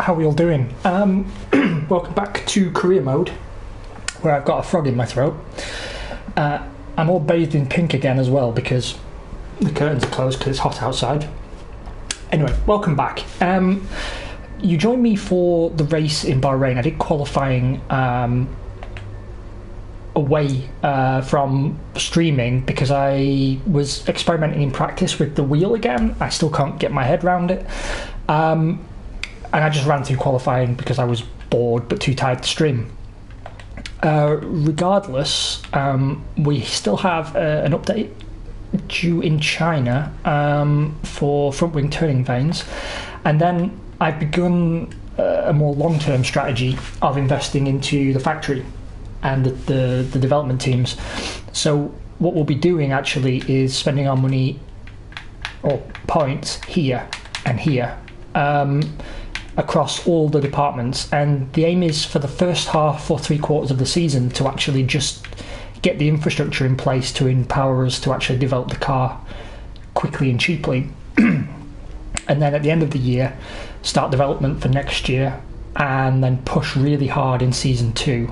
how are we all doing? Welcome back to career mode, where I've got a frog in my throat. I'm all bathed in pink again as well because the curtains are closed because it's hot outside. Anyway, welcome back. You joined me for the race in Bahrain. I did qualifying away from streaming because I was experimenting in practice with the wheel again. I still can't get my head around it. And I just ran through qualifying because I was bored but too tired to stream. Regardless, we still have an update due in China for front wing turning vanes, and then I've begun a more long-term strategy of investing into the factory and the development teams. So what we'll be doing actually is spending our money or points here and here across all the departments, and the aim is for the first half or 3/4 of the season to actually just get the infrastructure in place to empower us to actually develop the car quickly and cheaply. And then at the end of the year start development for next year, and then push really hard in season 2.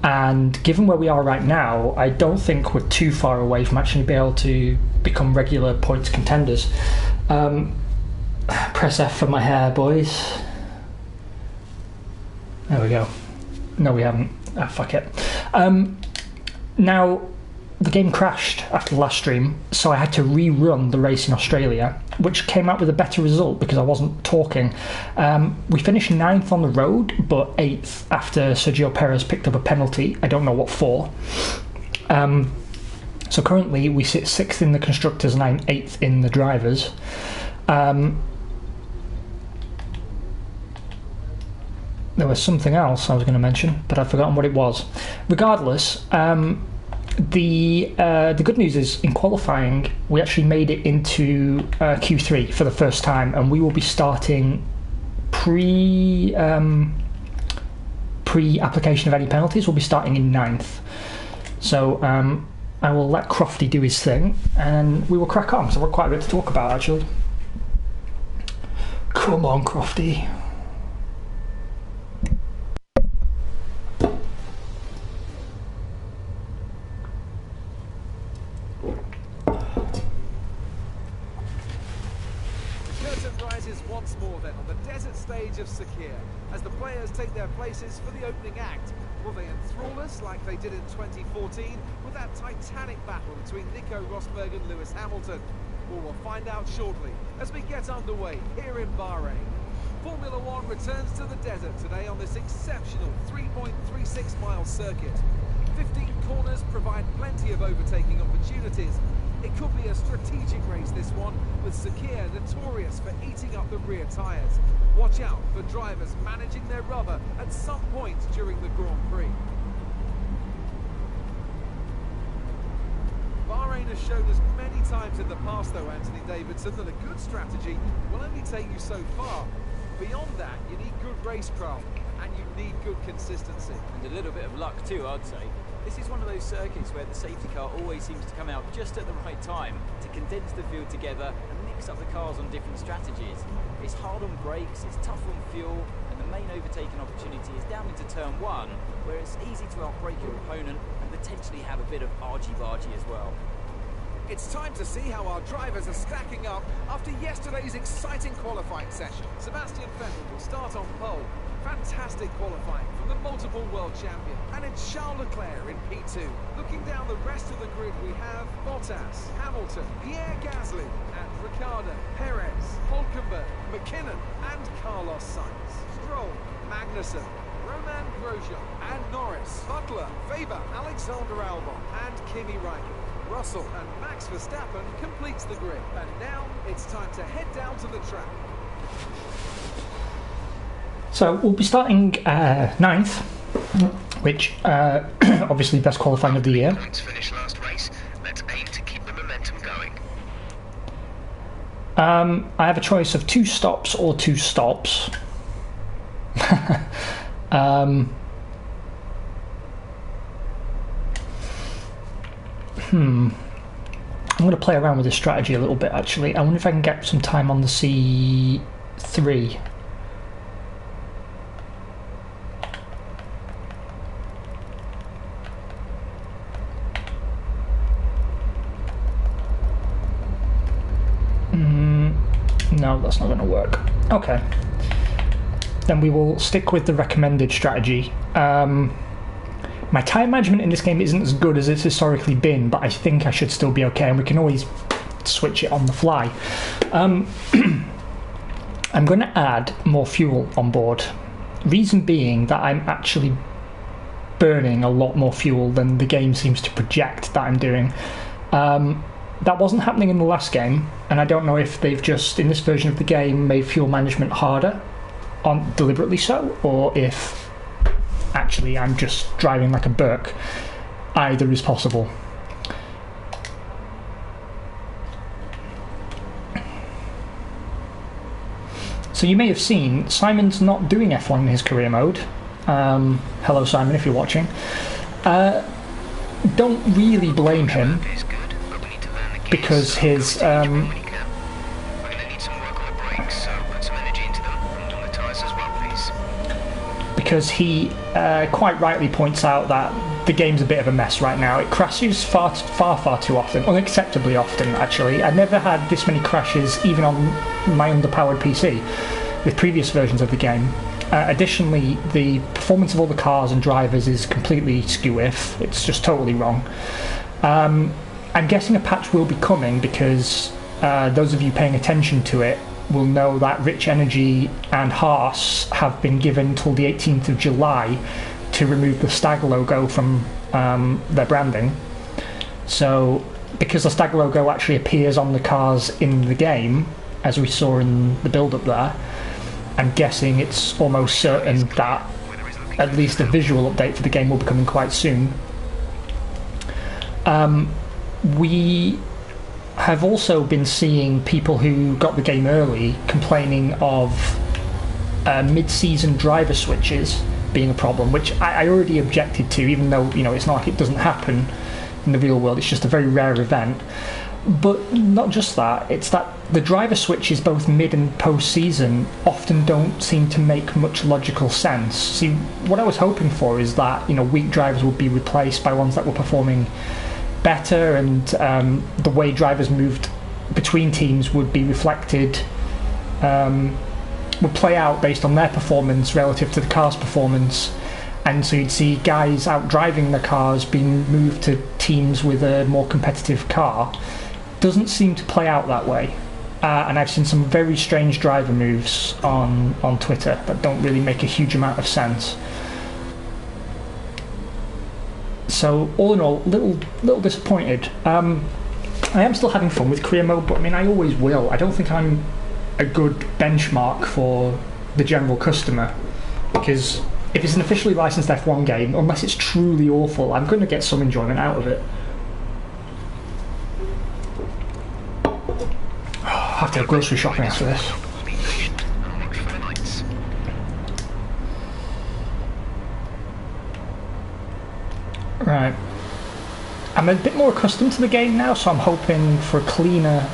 And given where we are right now, I don't think we're too far away from actually being able to become regular points contenders. Press F for my hair, boys. There we go. No, we haven't. Ah, fuck it. Now, the game crashed after the last stream, so I had to rerun the race in Australia, which came out with a better result because I wasn't talking. We finished 9th on the road, but 8th after Sergio Perez picked up a penalty. I don't know what for. So currently we sit 6th in the constructors and I'm 8th in the drivers. There was something else I was going to mention, but I've forgotten what it was. Regardless, the good news is in qualifying we actually made it into Q3 for the first time, and we will be starting pre-application of any penalties. We'll be starting in 9th. So I will let Crofty do his thing, and we will crack on. So we've got quite a bit to talk about actually. Come on, Crofty. Of Sakir as the players take their places for the opening act. Will they enthrall us like they did in 2014 with that titanic battle between Nico Rosberg and Lewis Hamilton? Well, we'll find out shortly as we get underway here in Bahrain. Formula One returns to the desert today on this exceptional 3.36 mile circuit. 15 corners provide plenty of overtaking opportunities. It could be a strategic race, this one, with Sakir notorious for eating up the rear tyres. Watch out for drivers managing their rubber at some point during the Grand Prix. Bahrain has shown us many times in the past, though, Anthony Davidson, that a good strategy will only take you so far. Beyond that, you need good racecraft and you need good consistency. And a little bit of luck too, I'd say. This is one of those circuits where the safety car always seems to come out just at the right time to condense the field together and mix up the cars on different strategies. It's hard on brakes, it's tough on fuel, and the main overtaking opportunity is down into turn 1, where it's easy to outbrake your opponent and potentially have a bit of argy-bargy as well. It's time to see how our drivers are stacking up after yesterday's exciting qualifying session. Sebastian Vettel will start on pole. Fantastic qualifying from the multiple world champion. And it's Charles Leclerc in P2. Looking down the rest of the grid, we have Bottas, Hamilton, Pierre Gasly, and Ricciardo, Perez, Hulkenberg, McKinnon, and Carlos Sainz. Stroll, Magnussen, Roman Grosjean, and Norris, Butler, Faber, Alexander Albon, and Kimi Räikkönen. Russell and Max Verstappen completes the grid. And now it's time to head down to the track. So we'll be starting 9th, which obviously best qualifying of the year. Points finished last race. Let's aim to keep the momentum going. I have a choice of 2 stops or 2 stops. I'm going to play around with this strategy a little bit actually. I wonder if I can get some time on the C3. No, that's not going to work. Okay. Then we will stick with the recommended strategy. My tyre management in this game isn't as good as it's historically been, but I think I should still be okay, and we can always switch it on the fly. I'm going to add more fuel on board. Reason being that I'm actually burning a lot more fuel than the game seems to project that I'm doing. That wasn't happening in the last game, and I don't know if they've just, in this version of the game, made fuel management harder, deliberately so, or if actually I'm just driving like a Burke. Either is possible. So you may have seen Simon's not doing F1 in his career mode. Hello Simon, if you're watching. Don't really blame him, because his because he quite rightly points out that the game's a bit of a mess right now. It crashes far too often, unacceptably often actually. I've never had this many crashes even on my underpowered PC with previous versions of the game. Additionally, the performance of all the cars and drivers is completely skew-if. It's just totally wrong. I'm guessing a patch will be coming, because those of you paying attention to it will know that Rich Energy and Haas have been given till the 18th of July to remove the stag logo from their branding. So, because the stag logo actually appears on the cars in the game, as we saw in the build-up there, I'm guessing it's almost certain that at least a visual update for the game will be coming quite soon. We have also been seeing people who got the game early complaining of mid-season driver switches being a problem, which I already objected to, even though, you know, it's not like it doesn't happen in the real world. It's just a very rare event. But not just that, it's that the driver switches both mid and post-season often don't seem to make much logical sense. See, what I was hoping for is that, you know, weak drivers would be replaced by ones that were performing better, and the way drivers moved between teams would be reflected, would play out based on their performance relative to the car's performance, and so you'd see guys out driving the cars being moved to teams with a more competitive car. Doesn't seem to play out that way, and I've seen some very strange driver moves on Twitter that don't really make a huge amount of sense. So all in all, little disappointed. I am still having fun with career mode, but I mean, I always will. I don't think I'm a good benchmark for the general customer, because if it's an officially licensed F1 game, unless it's truly awful, I'm going to get some enjoyment out of it. I'll have to go grocery shopping after this. Right. I'm a bit more accustomed to the game now, so I'm hoping for a cleaner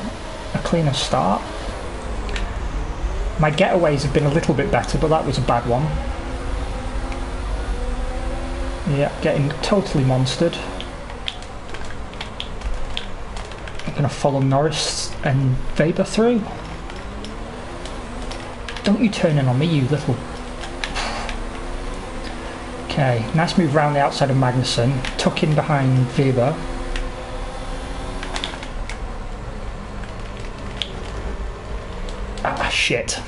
start. My getaways have been a little bit better, but that was a bad one. Yeah, getting totally monstered. I'm going to follow Norris and Weber through. Don't you turn in on me, you little... Okay, nice move around the outside of Magnussen, tuck in behind Weber. Ah, shit.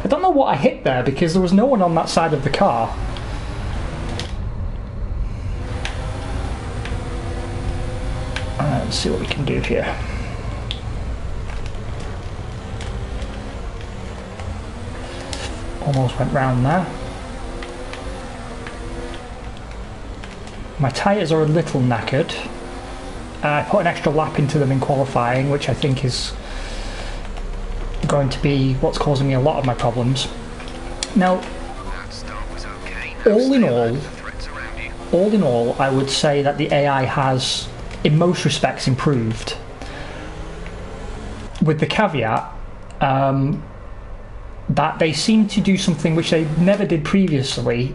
I don't know what I hit there, because there was no one on that side of the car. Let's see what we can do here. Almost went round there. My tyres are a little knackered. I put an extra lap into them in qualifying, which I think is going to be what's causing me a lot of my problems. Now, all in all, I would say that the AI has, in most respects, improved. With the caveat that they seem to do something which they never did previously,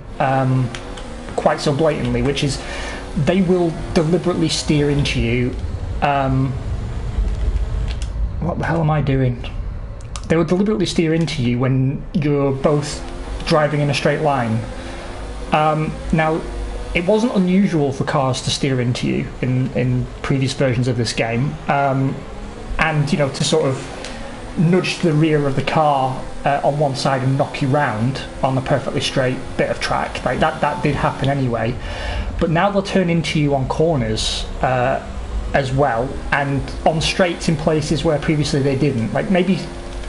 quite so blatantly, which is they will deliberately steer into you. What the hell am I doing? they would deliberately steer into you when you're both driving in a straight line. Now, it wasn't unusual for cars to steer into you in previous versions of this game, and you know, to sort of nudge the rear of the car on one side and knock you round on a perfectly straight bit of track. Like that did happen anyway. But now they'll turn into you on corners as well, and on straights in places where previously they didn't. Like maybe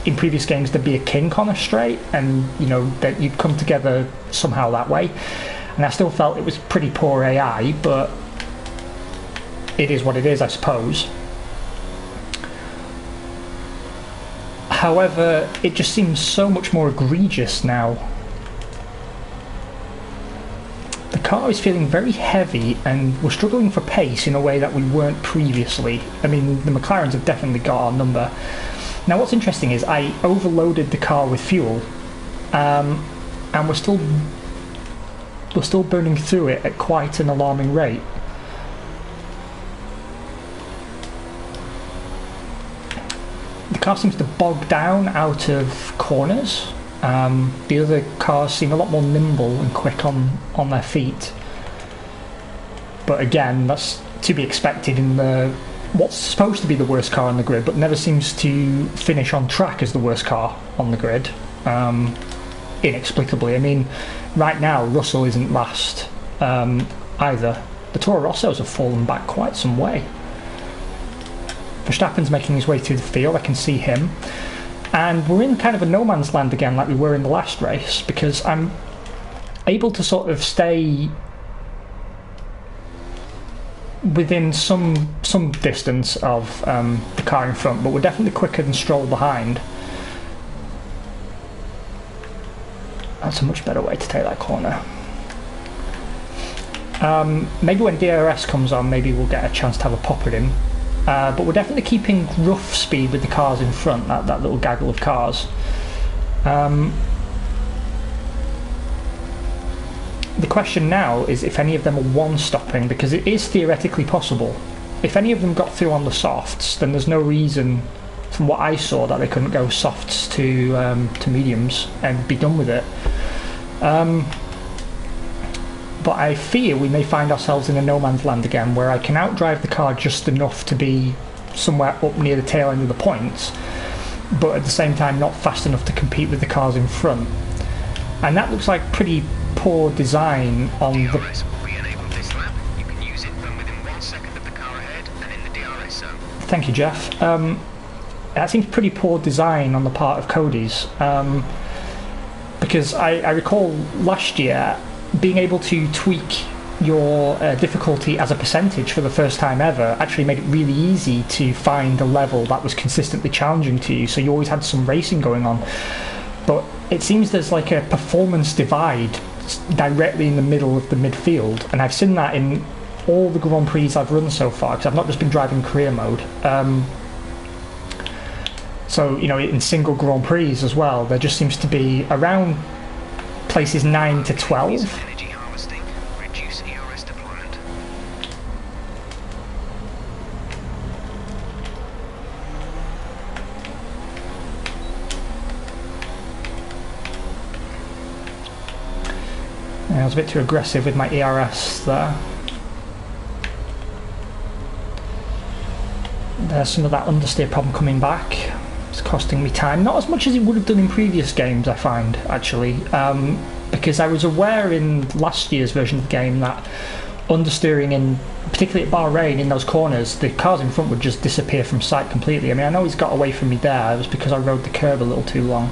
in previous games there'd be a kink on a straight, and you know that you'd come together somehow that way. And I still felt it was pretty poor AI, but it is what it is, I suppose. However, it just seems so much more egregious now. The car is feeling very heavy, and we're struggling for pace in a way that we weren't previously. I mean, the McLarens have definitely got our number. Now, what's interesting is I overloaded the car with fuel, and we're still burning through it at quite an alarming rate. The car seems to bog down out of corners. The other cars seem a lot more nimble and quick on their feet. But again, that's to be expected in what's supposed to be the worst car on the grid, but never seems to finish on track as the worst car on the grid. Inexplicably. I mean, right now Russell isn't last either. The Toro Rossos have fallen back quite some way. Verstappen's making his way through the field, I can see him. And we're in kind of a no man's land again like we were in the last race, because I'm able to sort of stay within some distance of the car in front, but we're definitely quicker than Stroll behind. That's a much better way to take that corner. Maybe when DRS comes on, maybe we'll get a chance to have a pop at him. But we're definitely keeping rough speed with the cars in front, that little gaggle of cars. The question now is if any of them are one-stopping, because it is theoretically possible. If any of them got through on the softs, then there's no reason, from what I saw, that they couldn't go softs to mediums and be done with it. But I fear we may find ourselves in a no man's land again, where I can outdrive the car just enough to be somewhere up near the tail end of the points, but at the same time not fast enough to compete with the cars in front. And that looks like pretty poor design on the... DRS will be enabled this lap. You can use it from within 1 second of the car ahead and in the DRS zone. Thank you, Jeff. That seems pretty poor design on the part of Cody's, because I recall last year being able to tweak your difficulty as a percentage for the first time ever actually made it really easy to find a level that was consistently challenging to you, so you always had some racing going on. But it seems there's like a performance divide directly in the middle of the midfield, and I've seen that in all the Grand Prix I've run so far, because I've not just been driving career mode. So, you know, in single Grand Prix as well, there just seems to be around places 9 to 12. Energy harvesting, reduce ERS deployment. I was a bit too aggressive with my ERS there. There's some of that understeer problem coming back. It's costing me time, not as much as it would have done in previous games, I find, actually, because I was aware in last year's version of the game that understeering, particularly at Bahrain, in those corners, the cars in front would just disappear from sight completely. I mean, I know he's got away from me there, it was because I rode the curb a little too long.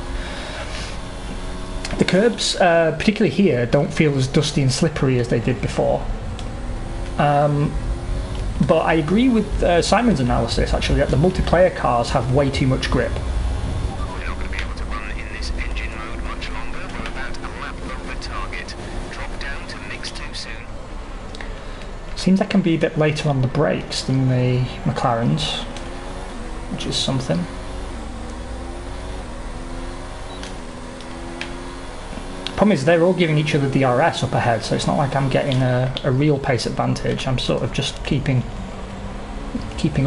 The curbs, particularly here, don't feel as dusty and slippery as they did before. But I agree with Simon's analysis, actually, that the multiplayer cars have way too much grip. We're not going to be able to run in this engine mode much longer. We're about a lap over target. Drop down to mix too soon. Seems I can be a bit later on the brakes than the McLarens, which is something. Problem is they're all giving each other DRS up ahead, so it's not like I'm getting a real pace advantage. I'm sort of just keeping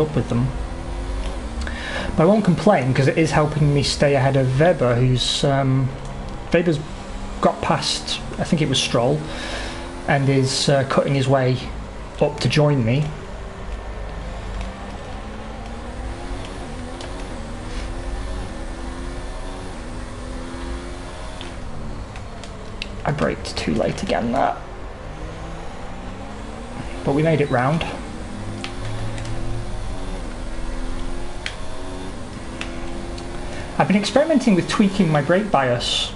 up with them. I won't complain because it is helping me stay ahead of Weber, who's Weber's got past, I think it was Stroll, and is cutting his way up to join me. I braked too late again there, but we made it round. I've been experimenting with tweaking my brake bias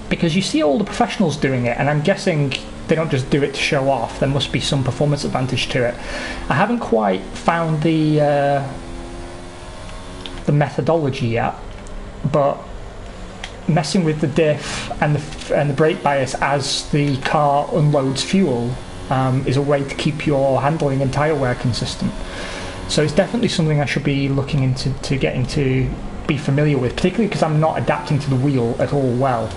because you see all the professionals doing it, and I'm guessing they don't just do it to show off. There must be some performance advantage to it. I haven't quite found the methodology yet, but messing with the diff and the brake bias as the car unloads fuel is a way to keep your handling and tyre wear consistent. So it's definitely something I should be looking into getting to be familiar with, particularly because I'm not adapting to the wheel at all well.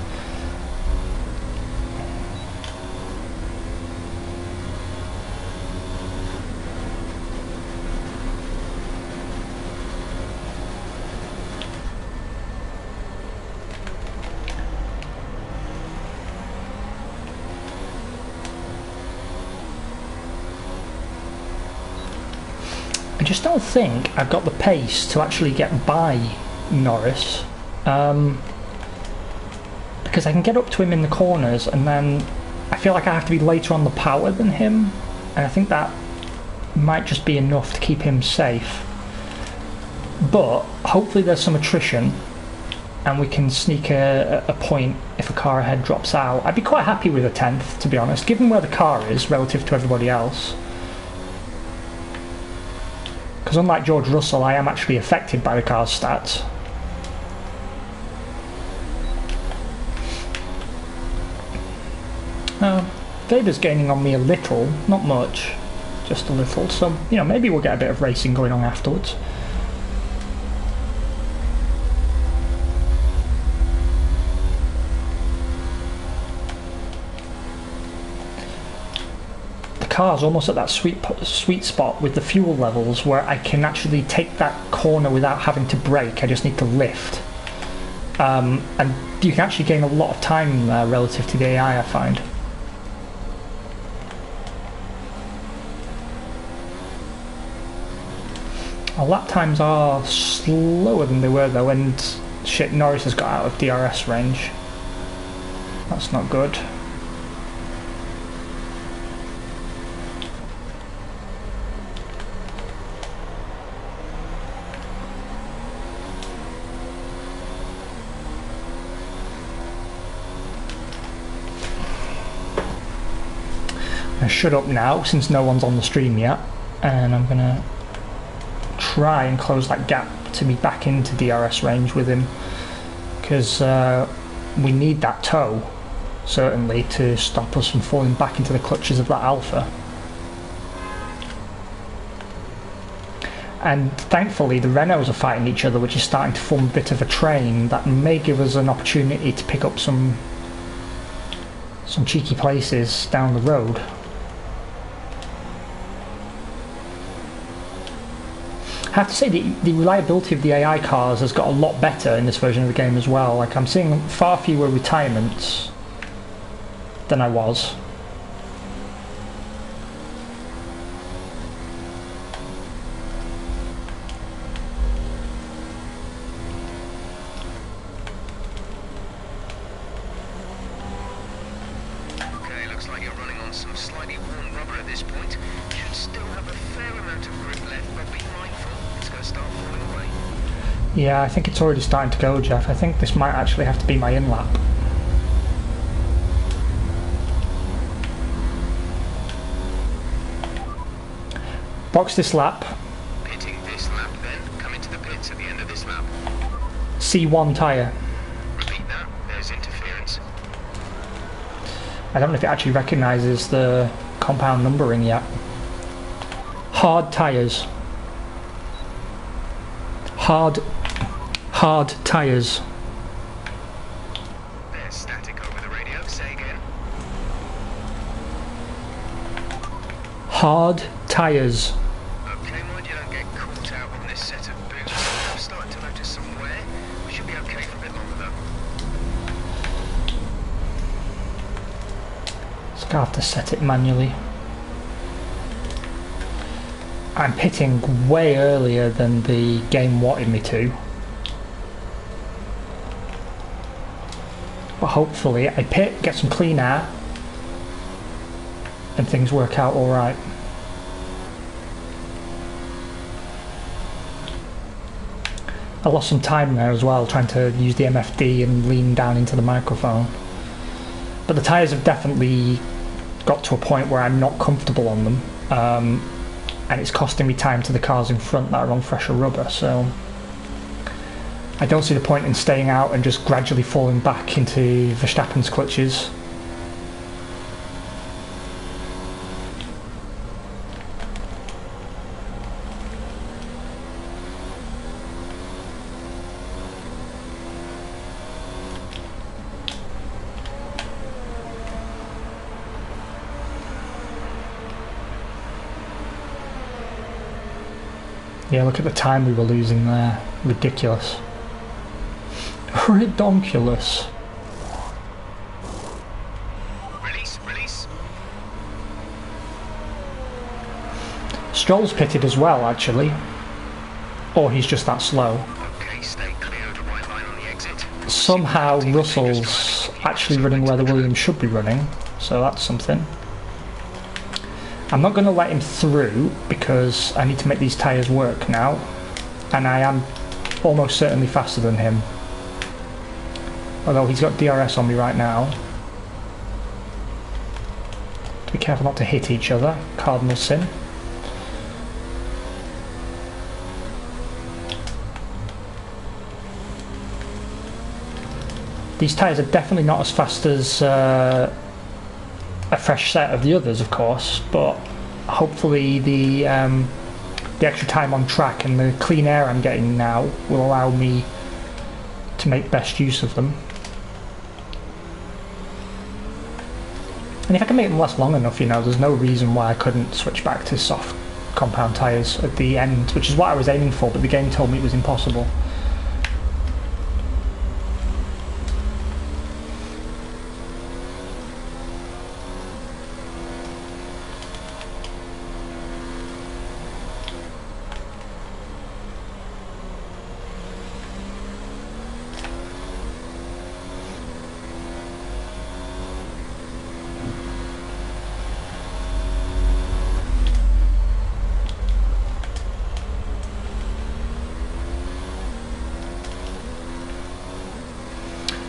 I just don't think I've got the pace to actually get by Norris, because I can get up to him in the corners, and then I feel like I have to be later on the power than him, and I think that might just be enough to keep him safe. But hopefully there's some attrition and we can sneak a point if a car ahead drops out. I'd be quite happy with a 10th, to be honest, given where the car is relative to everybody else. Because unlike George Russell, I am actually affected by the car's stats. Weber's gaining on me a little, not much, just a little, so you know, maybe we'll get a bit of racing going on afterwards. The car's almost at that sweet spot with the fuel levels where I can actually take that corner without having to brake. I just need to lift, and you can actually gain a lot of time there relative to the AI, I find. Our lap times are slower than they were though, and shit, Norris has got out of DRS range. That's not good. I shut up now since no one's on the stream yet, and I'm gonna try and close that gap to be back into DRS range with him, because we need that tow certainly to stop us from falling back into the clutches of that Alpha. And thankfully the Renaults are fighting each other, which is starting to form a bit of a train that may give us an opportunity to pick up some cheeky places down the road. I have to say the reliability of the AI cars has got a lot better in this version of the game as well. Like, I'm seeing far fewer retirements than I was. Okay, looks like you're running on some slightly worn rubber at this point. You should still have a fair amount of grip left, but be mindful, it's going to start falling away. Yeah, I think it's already starting to go, Jeff. I think this might actually have to be my in-lap. Box this lap. Pitting this lap then, come into the pits at the end of this lap. C1 tyre. Repeat that, there's interference. I don't know if it actually recognises the compound numbering yet. Hard tyres. Hard tyres. There's static over the radio, say again. Hard tyres. Okay, mind you don't get caught out on this set of boots. I have to set it manually. I'm pitting way earlier than the game wanted me to. But hopefully I pit, get some clean air, and things work out alright. I lost some time there as well, trying to use the MFD and lean down into the microphone. But the tyres have definitely got to a point where I'm not comfortable on them. And it's costing me time to the cars in front that are on fresher rubber, so I don't see the point in staying out and just gradually falling back into Verstappen's clutches. Yeah, look at the time we were losing there. Ridiculous. Redonkulous. Release. Stroll's pitted as well, actually. Or he's just that slow. Okay, stay clear of the white line on the exit. Somehow Russell's actually running where the Williams should be running, so that's something. I'm not going to let him through because I need to make these tyres work now, and I am almost certainly faster than him. Although he's got DRS on me right now. Be careful not to hit each other, cardinal sin. These tyres are definitely not as fast as a fresh set of the others, of course, but hopefully the extra time on track and the clean air I'm getting now will allow me to make best use of them. And if I can make them last long enough, you know, there's no reason why I couldn't switch back to soft compound tyres at the end, which is what I was aiming for, but the game told me it was impossible.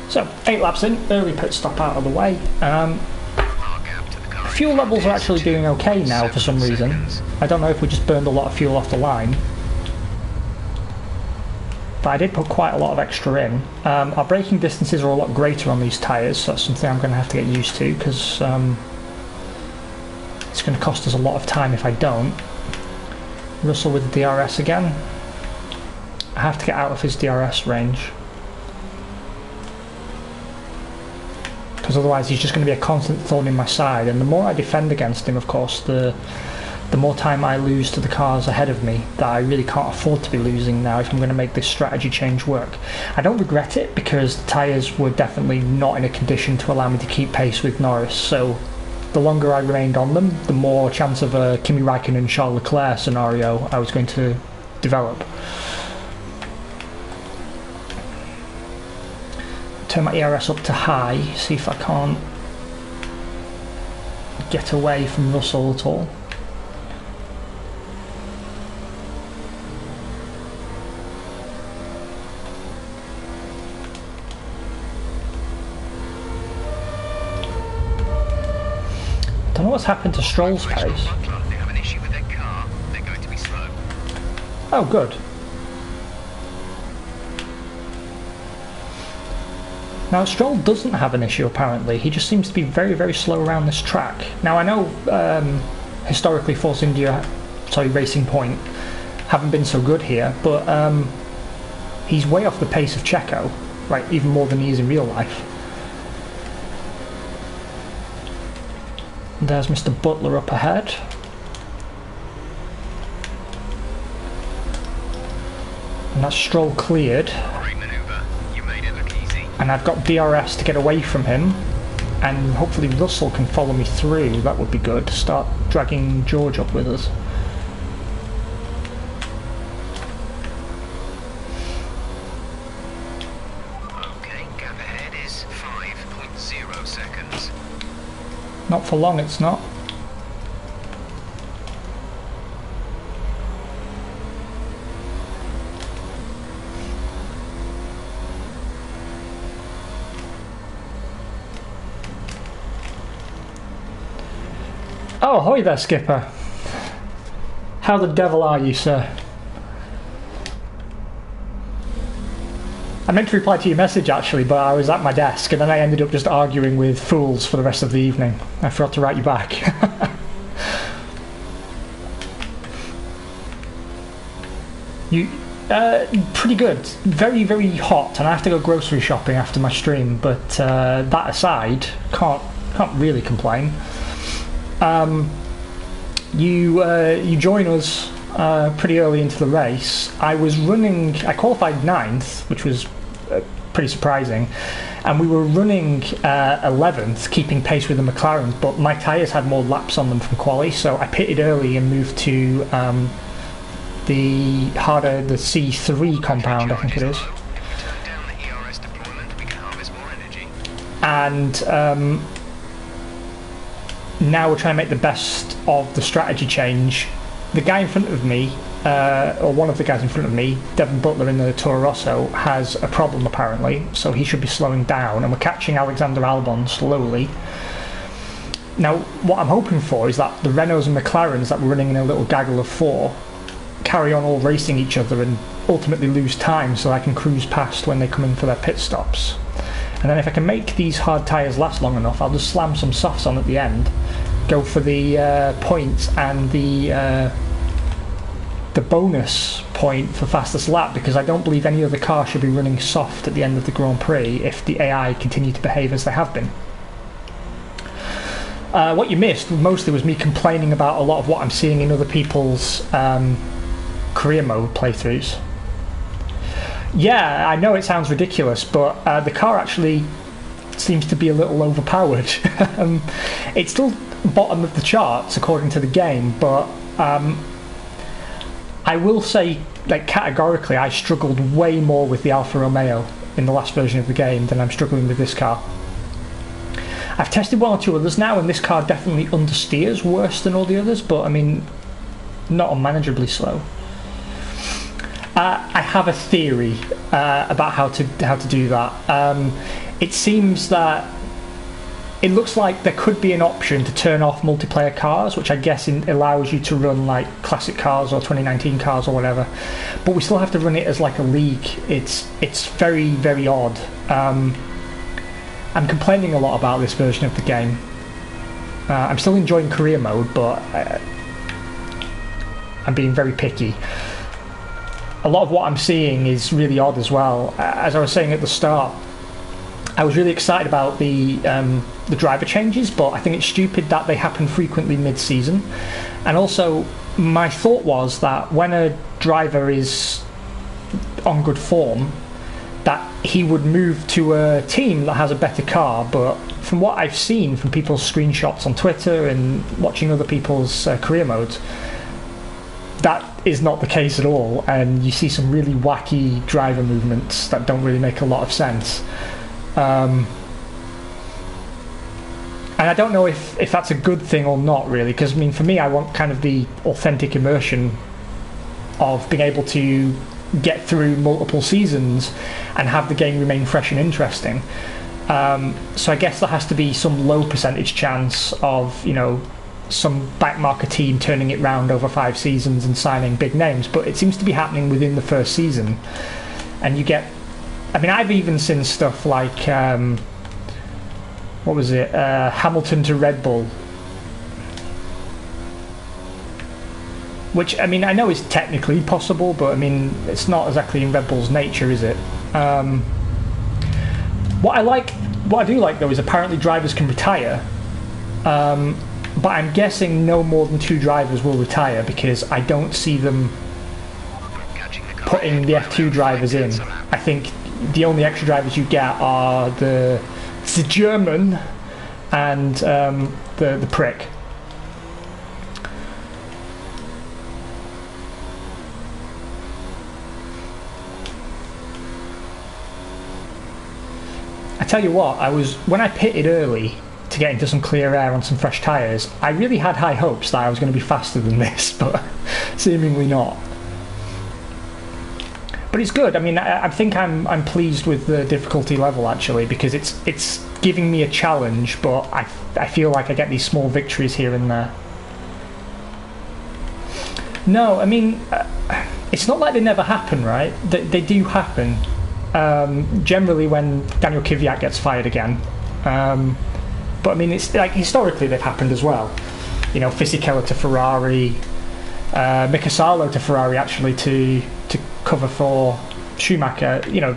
So, 8 laps in, early pit stop out of the way. Fuel levels are actually doing okay now for some reason. I don't know if we just burned a lot of fuel off the line. But I did put quite a lot of extra in. Our braking distances are a lot greater on these tyres, so that's something I'm going to have to get used to, because it's going to cost us a lot of time if I don't. Russell with the DRS again. I have to get out of his DRS range, because otherwise he's just going to be a constant thorn in my side, and the more I defend against him, of course, the more time I lose to the cars ahead of me that I really can't afford to be losing now if I'm going to make this strategy change work. I don't regret it, because the tyres were definitely not in a condition to allow me to keep pace with Norris, so the longer I remained on them, the more chance of a Kimi Räikkönen and Charles Leclerc scenario I was going to develop. Turn my ERS up to high, see if I can't get away from Russell at all. Don't know what's happened to Stroll's pace. They have an issue with their car. They're going to be slow. Oh, good. Now, Stroll doesn't have an issue apparently. He just seems to be very, very slow around this track. Now, I know historically Force India, Racing Point, haven't been so good here, but he's way off the pace of Checo, right? Even more than he is in real life. There's Mr. Butler up ahead. And that's Stroll cleared. Great manoeuvre. You made it look easy. And I've got DRS to get away from him. and hopefully Russell can follow me through. That would be good. Start dragging George up with us. Okay, gap ahead is 5.0 seconds. Not for long, it's not. Oh, ahoy there, Skipper. How the devil are you, sir? I meant to reply to your message, actually, but I was at my desk, and then I ended up just arguing with fools for the rest of the evening. I forgot to write you back. Pretty good. Very, very hot, and I have to go grocery shopping after my stream, but that aside, can't really complain. You join us pretty early into the race. I qualified 9th, which was pretty surprising, and we were running 11th, keeping pace with the McLarens, but my tyres had more laps on them from quali, so I pitted early and moved to the C3 compound, I think it is. And now we're trying to make the best of the strategy change. The guy in front of me, or one of the guys in front of me, Devon Butler in the Toro Rosso, has a problem apparently, so he should be slowing down, and we're catching Alexander Albon slowly. Now, what I'm hoping for is that the Renaults and McLarens that were running in a little gaggle of 4 carry on all racing each other and ultimately lose time so I can cruise past when they come in for their pit stops. And then if I can make these hard tyres last long enough, I'll just slam some softs on at the end, go for the points and the bonus point for fastest lap, because I don't believe any other car should be running soft at the end of the Grand Prix if the AI continue to behave as they have been. What you missed mostly was me complaining about a lot of what I'm seeing in other people's career mode playthroughs. Yeah, I know it sounds ridiculous, but the car actually seems to be a little overpowered. It's still bottom of the charts according to the game, but I will say, like, categorically, I struggled way more with the Alfa Romeo in the last version of the game than I'm struggling with this car. I've tested one or two others now, and this car definitely understeers worse than all the others, but I mean, not unmanageably slow. I have a theory about how to do that. It seems that it looks like there could be an option to turn off multiplayer cars, which I guess allows you to run like classic cars or 2019 cars or whatever, but we still have to run it as like a league. It's very, very odd. I'm complaining a lot about this version of the game. I'm still enjoying career mode, but I'm being very picky. A lot of what I'm seeing is really odd as well. As I was saying at the start, I was really excited about the driver changes, but I think it's stupid that they happen frequently mid-season. And also, my thought was that when a driver is on good form, that he would move to a team that has a better car, but from what I've seen from people's screenshots on Twitter and watching other people's career modes, that is not the case at all, and you see some really wacky driver movements that don't really make a lot of sense. And I don't know if that's a good thing or not, really, because I mean, for me, I want kind of the authentic immersion of being able to get through multiple seasons and have the game remain fresh and interesting. So I guess there has to be some low percentage chance of, you know, some backmarker team turning it round over 5 seasons and signing big names, but it seems to be happening within the first season. And you get, I mean, I've even seen stuff like what was it, Hamilton to Red Bull, which, I mean, I know is technically possible, but I mean, it's not exactly in Red Bull's nature, is it? What I do like though is apparently drivers can retire, but I'm guessing no more than 2 drivers will retire, because I don't see them putting the F2 drivers in. I think the only extra drivers you get are the German and the prick. I tell you what, when I pitted early to get into some clear air on some fresh tyres, I really had high hopes that I was going to be faster than this, but seemingly not. But it's good. I mean, I think I'm pleased with the difficulty level actually, because it's giving me a challenge, but I feel like I get these small victories here and there. No, I mean, it's not like they never happen, right? They do happen. Generally when Daniel Kvyat gets fired again. But I mean, it's like historically they've happened as well. You know, Fisichella to Ferrari, Mika Salo to Ferrari actually to cover for Schumacher. You know,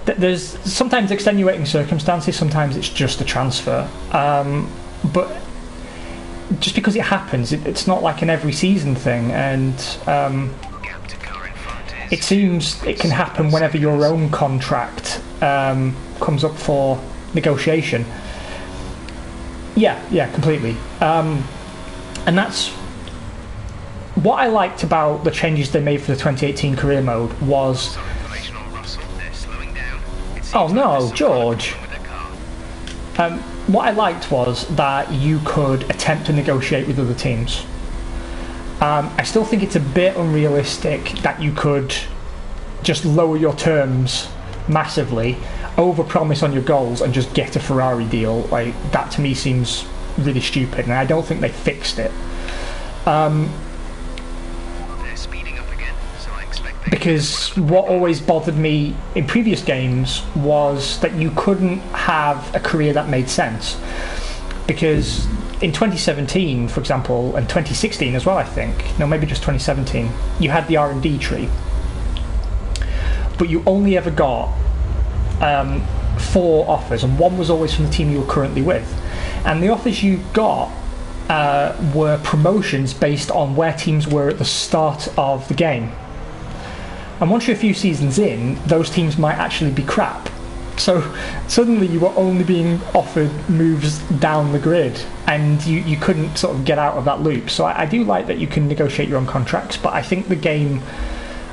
there's sometimes extenuating circumstances, sometimes it's just a transfer. But just because it happens, it's not like an every season thing, and it seems it can happen whenever your own contract comes up for negotiation. Yeah, completely. And that's what I liked about the changes they made for the 2018 career mode was... Oh no, George! What I liked was that you could attempt to negotiate with other teams. I still think it's a bit unrealistic that you could just lower your terms massively, overpromise on your goals, and just get a Ferrari deal. Like, that to me seems really stupid, and I don't think they fixed it. They're speeding up again, so I expect because what always bothered me in previous games was that you couldn't have a career that made sense. Because in 2017, for example, and 2016 as well, I think, no, maybe just 2017, you had the R&D tree, but you only ever got 4 offers, and one was always from the team you were currently with, and the offers you got were promotions based on where teams were at the start of the game. And once you're a few seasons in, those teams might actually be crap. So suddenly you were only being offered moves down the grid, and you couldn't sort of get out of that loop. So I do like that you can negotiate your own contracts, but I think the game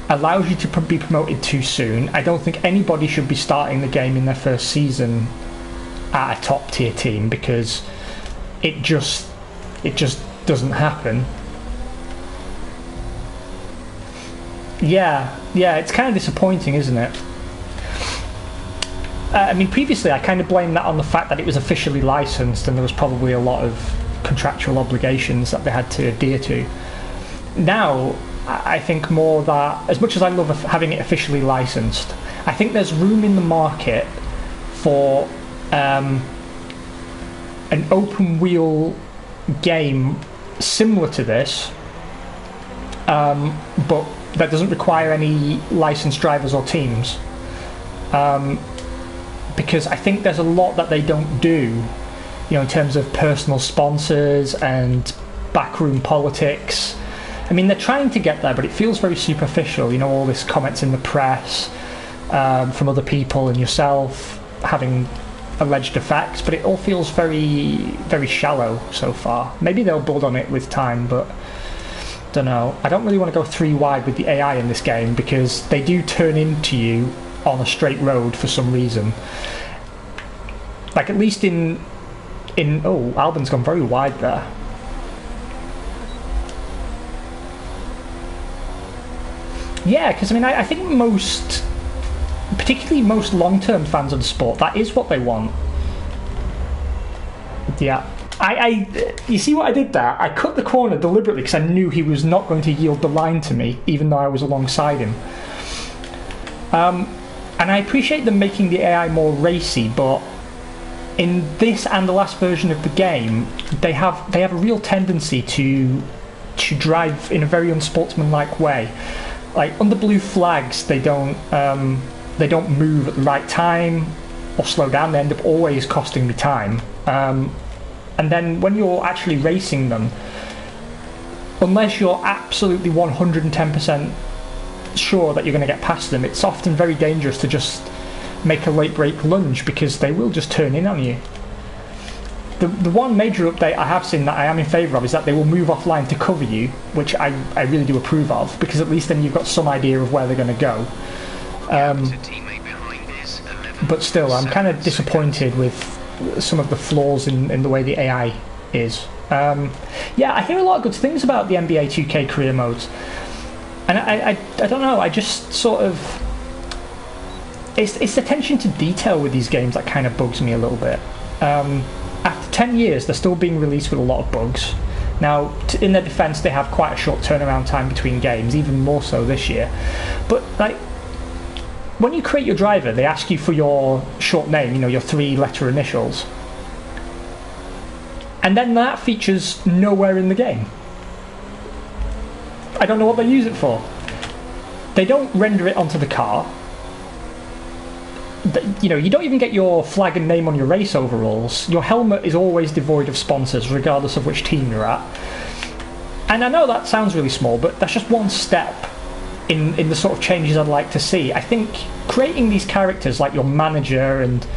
allows you to be promoted too soon. I don't think anybody should be starting the game in their first season at a top tier team, because it just doesn't happen. Yeah, it's kind of disappointing, isn't it? I mean, previously I kind of blamed that on the fact that it was officially licensed and there was probably a lot of contractual obligations that they had to adhere to. Now, I think more that, as much as I love having it officially licensed, I think there's room in the market for an open wheel game similar to this, but that doesn't require any licensed drivers or teams. Because I think there's a lot that they don't do, you know, in terms of personal sponsors and backroom politics. I mean, they're trying to get there, but it feels very superficial. You know, all this comments in the press from other people and yourself having alleged effects, but it all feels very, very shallow so far. Maybe they'll build on it with time, but don't know. I don't really want to go 3 wide with the AI in this game, because they do turn into you on a straight road for some reason. Like, at least in oh, Albon's gone very wide there. Yeah, because I mean, I think particularly most long-term fans of the sport, that is what they want. Yeah. You see what I did there? I cut the corner deliberately because I knew he was not going to yield the line to me, even though I was alongside him. And I appreciate them making the AI more racy, but in this and the last version of the game, they have a real tendency to drive in a very unsportsmanlike way. Like, under blue flags, they don't move at the right time or slow down. They end up always costing me time. And then when you're actually racing them, unless you're absolutely 110% sure that you're going to get past them, it's often very dangerous to just make a late break lunge, because they will just turn in on you. The one major update I have seen that I am in favour of is that they will move offline to cover you, which I really do approve of, because at least then you've got some idea of where they're going to go. But still, I'm kind of disappointed with some of the flaws in the way the AI is. Yeah, I hear a lot of good things about the NBA 2K career modes, and I don't know, I just sort of... It's the attention to detail with these games that kind of bugs me a little bit. After 10 years, they're still being released with a lot of bugs. Now, in their defence, they have quite a short turnaround time between games, even more so this year. But, like, when you create your driver, they ask you for your short name, you know, your 3-letter initials. And then that features nowhere in the game. I don't know what they use it for. They don't render it onto the car. You know, you don't even get your flag and name on your race overalls. Your helmet is always devoid of sponsors, regardless of which team you're at. And I know that sounds really small, but that's just one step in the sort of changes I'd like to see. I think creating these characters like your manager and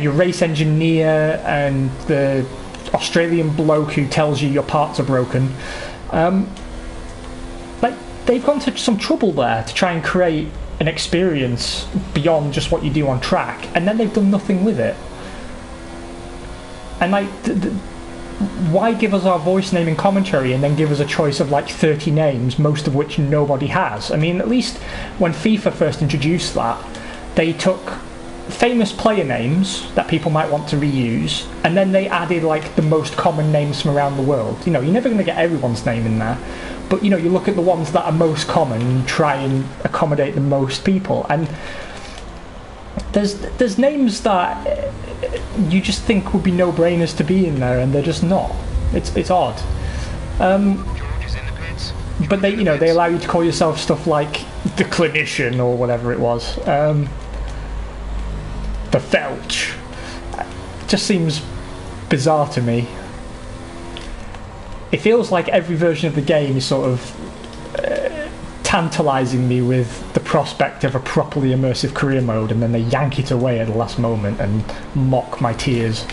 your race engineer and the Australian bloke who tells you your parts are broken, like, they've gone to some trouble there to try and create an experience beyond just what you do on track, and then they've done nothing with it. And like, why give us our voice name in commentary and then give us a choice of like 30 names, most of which nobody has? I mean, at least when FIFA first introduced that, they took famous player names that people might want to reuse, and then they added like the most common names from around the world. You know, you're never going to get everyone's name in there, but you know, you look at the ones that are most common and you try and accommodate the most people, and there's names that you just think would be no-brainers to be in there, and they're just not. It's odd. But they, you know, they allow you to call yourself stuff like the Clinician or whatever it was. The Felch. It just seems bizarre to me. It feels like every version of the game is sort of tantalising me with the prospect of a properly immersive career mode, and then they yank it away at the last moment and mock my tears.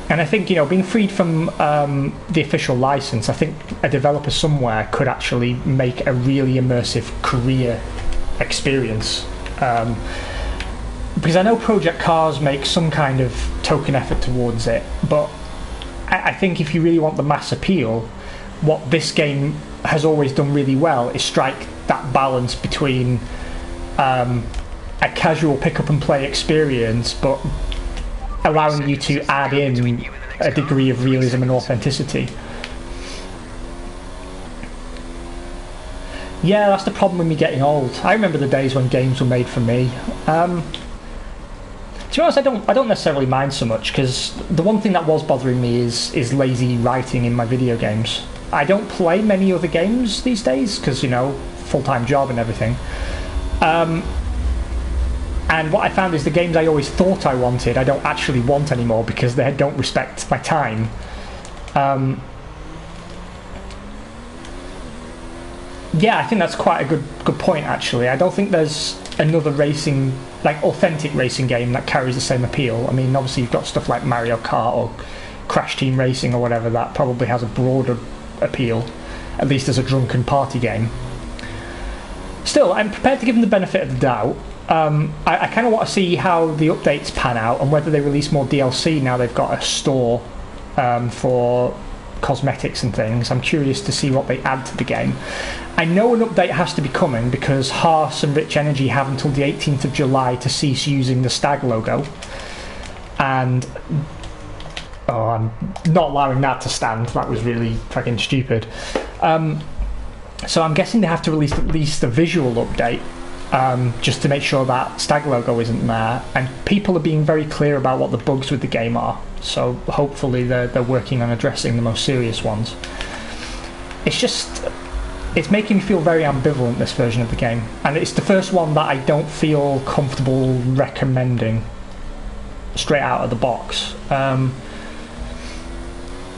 And I think, you know, being freed from the official license, I think a developer somewhere could actually make a really immersive career experience. Because I know Project Cars makes some kind of token effort towards it, but I think if you really want the mass appeal, what this game has always done really well is strike that balance between a casual pick-up and play experience, but allowing you to add in a degree of realism and authenticity. Yeah, that's the problem with me getting old. I remember the days when games were made for me. To be honest, I don't necessarily mind so much, because the one thing that was bothering me is lazy writing in my video games. I don't play many other games these days because, you know, full-time job and everything. And what I found is the games I always thought I wanted, I don't actually want anymore because they don't respect my time. Yeah, I think that's quite a good point, actually. I don't think there's another racing, like authentic racing game that carries the same appeal. I mean, obviously you've got stuff like Mario Kart or Crash Team Racing or whatever that probably has a broader appeal, at least as a drunken party game. Still, I'm prepared to give them the benefit of the doubt. I kind of want to see how the updates pan out and whether they release more DLC now they've got a store for cosmetics and things. I'm curious to see what they add to the game. I know an update has to be coming because Haas and Rich Energy have until the 18th of July to cease using the stag logo, and I'm not allowing that to stand. That was really fucking stupid. So I'm guessing they have to release at least a visual update, just to make sure that stag logo isn't there, and people are being very clear about what the bugs with the game are, so hopefully they're working on addressing the most serious ones. It's making me feel very ambivalent, this version of the game, and it's the first one that I don't feel comfortable recommending straight out of the box.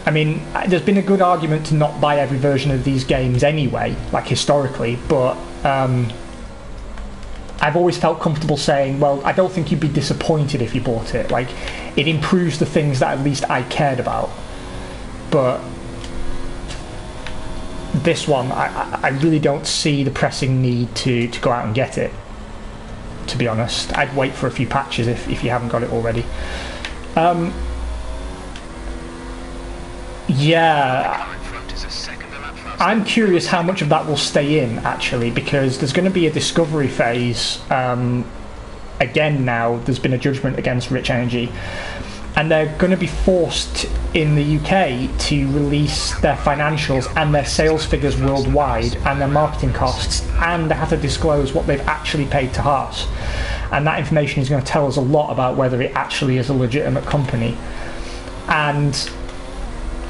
I mean, there's been a good argument to not buy every version of these games anyway, like historically, but I I've always felt comfortable saying, well, I don't think you'd be disappointed if you bought it. Like, it improves the things that at least I cared about. But this one, I really don't see the pressing need to go out and get it, to be honest. I'd wait for a few patches if you haven't got it already. Yeah, I'm curious how much of that will stay in, actually, because there's going to be a discovery phase again now. There's been a judgment against Rich Energy, and they're going to be forced in the UK to release their financials and their sales figures worldwide and their marketing costs, and they have to disclose what they've actually paid to Haas. And that information is going to tell us a lot about whether it actually is a legitimate company. And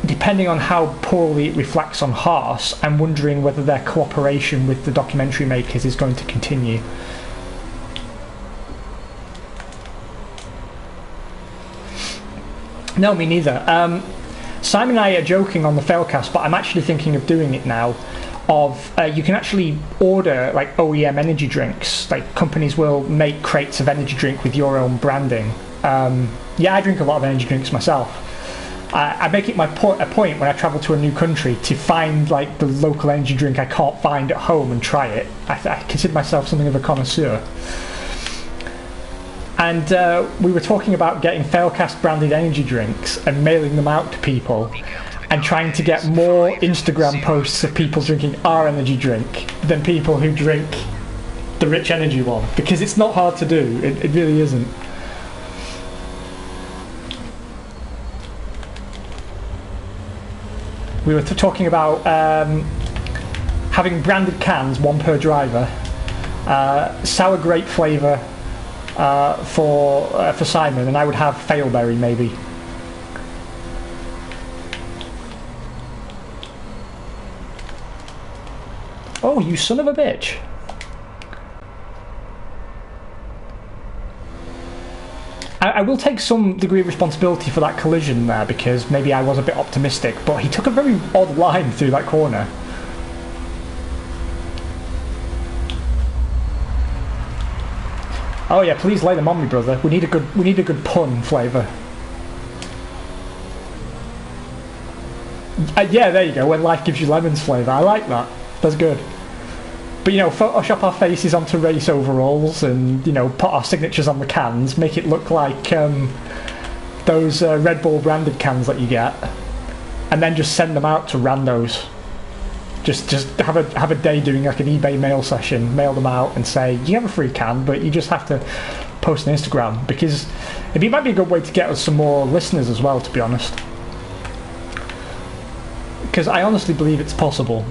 depending on how poorly it reflects on Haas, I'm wondering whether their cooperation with the documentary makers is going to continue. No, me neither. Simon and I are joking on the Failcast, but I'm actually thinking of doing it now. You can actually order like OEM energy drinks. Like, companies will make crates of energy drink with your own branding. Yeah, I drink a lot of energy drinks myself. I make it a point when I travel to a new country to find like the local energy drink I can't find at home and try it. I consider myself something of a connoisseur. And we were talking about getting Failcast branded energy drinks and mailing them out to people, and trying to get more Instagram posts of people drinking our energy drink than people who drink the Rich Energy one, because it's not hard to do. It really isn't. We were talking about having branded cans, one per driver, sour grape flavour for Simon, and I would have failberry maybe. Oh, you son of a bitch. I will take some degree of responsibility for that collision there, because maybe I was a bit optimistic, but he took a very odd line through that corner. Oh yeah, please lay them on me, brother. We need a good pun flavour. Yeah, there you go. When life gives you lemons flavour. I like that. That's good. But, you know, Photoshop our faces onto race overalls and, you know, put our signatures on the cans, make it look like those Red Bull branded cans that you get, and then just send them out to randos. Just have a day doing like an eBay mail session, mail them out and say, you have a free can, but you just have to post on Instagram, because it might be a good way to get us some more listeners as well, to be honest. Because I honestly believe it's possible.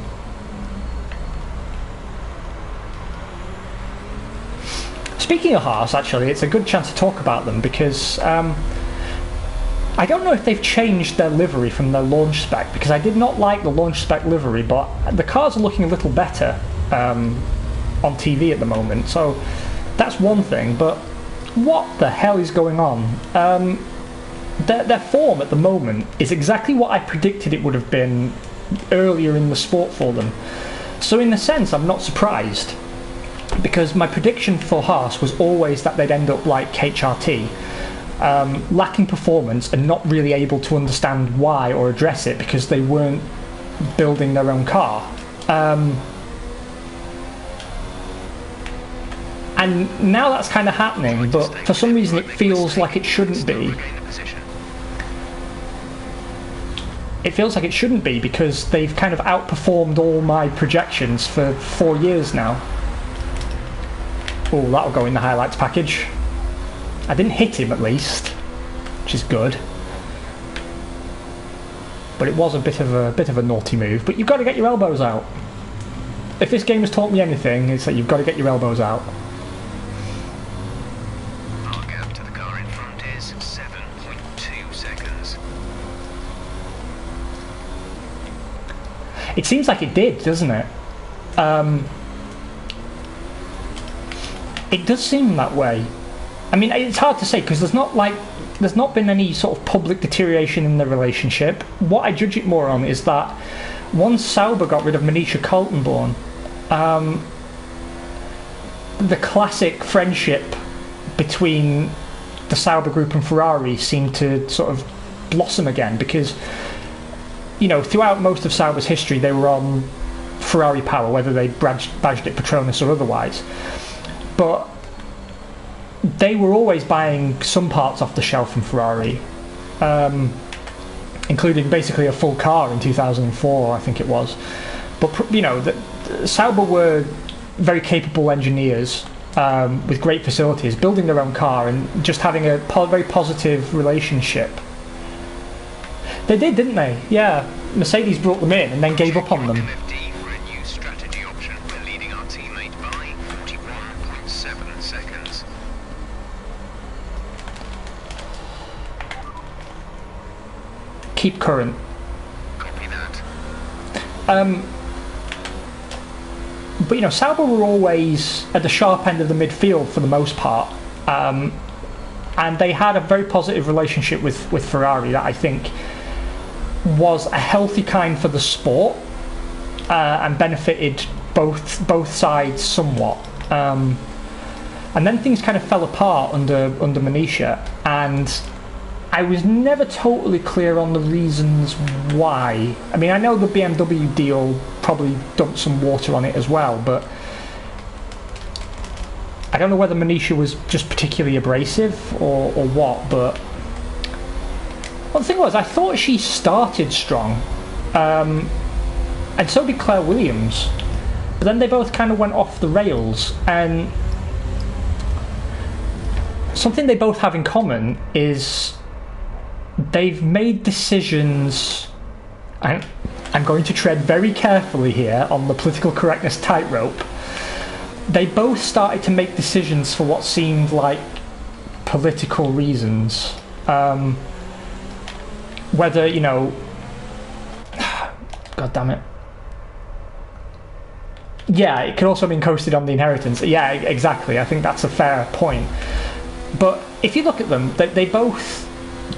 Speaking of Haas, actually, it's a good chance to talk about them, because I don't know if they've changed their livery from their launch spec, because I did not like the launch spec livery, but the cars are looking a little better on TV at the moment, so that's one thing. But what the hell is going on? Their form at the moment is exactly what I predicted it would have been earlier in the sport for them. So in a sense, I'm not surprised, because my prediction for Haas was always that they'd end up like HRT, lacking performance and not really able to understand why or address it, because they weren't building their own car. And now that's kind of happening, but for some reason it feels like it shouldn't be. It feels like it shouldn't be, because they've kind of outperformed all my projections for 4 years now. Oh, that'll go in the highlights package. I didn't hit him, at least, which is good. But it was a bit of a naughty move. But you've got to get your elbows out. If this game has taught me anything, it's that you've got to get your elbows out. Our gap to the car in front is 7.2 seconds. It seems like it did, doesn't it? It does seem that way. I mean, it's hard to say, because there's not been any sort of public deterioration in the relationship. What I judge it more on is that once Sauber got rid of Manisha Kaltenborn, the classic friendship between the Sauber group and Ferrari seemed to sort of blossom again, because throughout most of Sauber's history they were on Ferrari power, whether they badged it Petronas or otherwise, but they were always buying some parts off the shelf from Ferrari, including basically a full car in 2004, I think it was. But Sauber were very capable engineers with great facilities, building their own car and just having a very positive relationship. They did, didn't they? Yeah, Mercedes brought them in and then gave up on them. MFD for a new strategy option. We're leading our teammate by 41.7 seconds. Keep current. Copy that. But Sauber were always at the sharp end of the midfield for the most part, and they had a very positive relationship with Ferrari that I think was a healthy kind for the sport, and benefited both sides somewhat. And then things kind of fell apart under Manisha, and I was never totally clear on the reasons why. I mean, I know the BMW deal probably dumped some water on it as well, but I don't know whether Manisha was just particularly abrasive or what, but the thing was, I thought she started strong, and so did Claire Williams, but then they both kind of went off the rails, and something they both have in common is they've made decisions. I'm going to tread very carefully here on the political correctness tightrope. They both started to make decisions for what seemed like political reasons. Whether, God damn it. Yeah, it could also have been coasted on the inheritance. Yeah, exactly. I think that's a fair point. But if you look at them, they both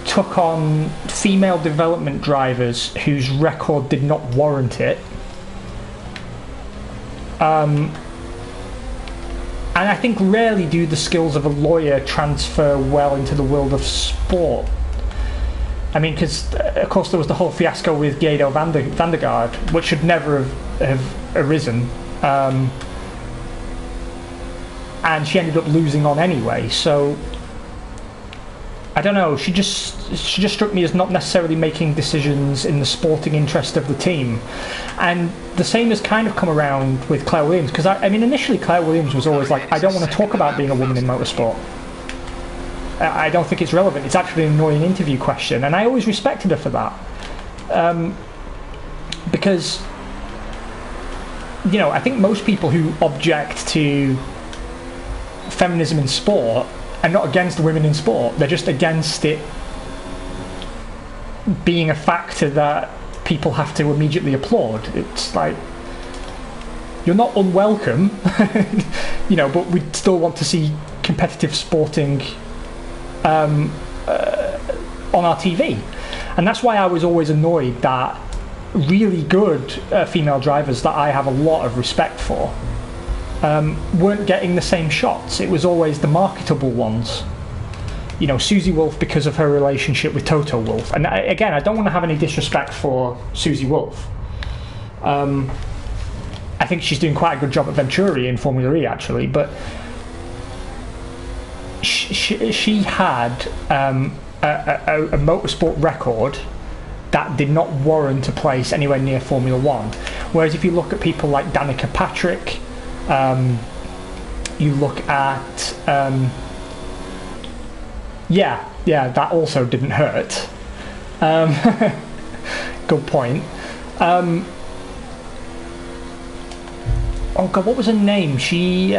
took on female development drivers whose record did not warrant it. And I think rarely do the skills of a lawyer transfer well into the world of sport. I mean, because of course there was the whole fiasco with Guido van der Garde, which should never have arisen, and she ended up losing on anyway. So I don't know. She just struck me as not necessarily making decisions in the sporting interest of the team, and the same has kind of come around with Claire Williams. Because I mean, initially Claire Williams was always like, I don't want to talk about being a woman in motorsport. I don't think it's relevant. It's actually an annoying interview question, and I always respected her for that, because I think most people who object to feminism in sport are not against women in sport. They're just against it being a factor that people have to immediately applaud. It's like, you're not unwelcome, but we still want to see competitive sporting on our TV. And that's why I was always annoyed that really good female drivers that I have a lot of respect for weren't getting the same shots. It was always the marketable ones. Susie Wolff, because of her relationship with Toto Wolff. And again, I don't want to have any disrespect for Susie Wolff. I think she's doing quite a good job at Venturi in Formula E, actually, but she had a motorsport record that did not warrant a place anywhere near Formula One. Whereas if you look at people like Danica Patrick, you look at that also didn't hurt. Good point. Oh god, what was her name? She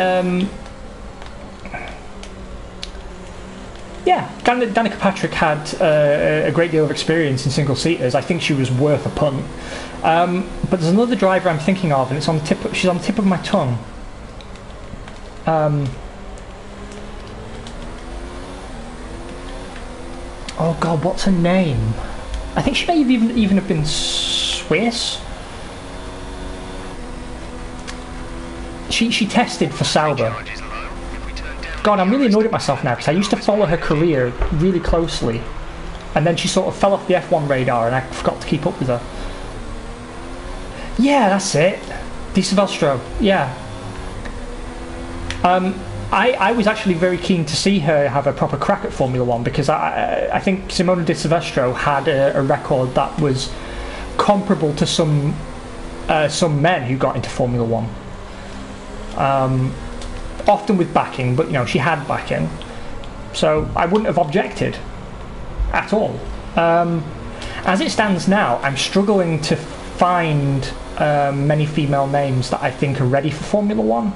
Danica Patrick had a great deal of experience in single-seaters. I think she was worth a punt. But there's another driver I'm thinking of, and she's on the tip of my tongue. Oh god, what's her name? I think she may have even have been Swiss. She tested for Sauber. God, I'm really annoyed at myself now because I used to follow her career really closely, and then she sort of fell off the F1 radar, and I forgot to keep up with her. Yeah, that's it. Di Silvestro. Yeah. I was actually very keen to see her have a proper crack at Formula One because I think Simona Di Silvestro had a record that was comparable to some men who got into Formula One. Often with backing, but you know, she had backing, so I wouldn't have objected at all. As it stands now, I'm struggling to find many female names that I think are ready for Formula One,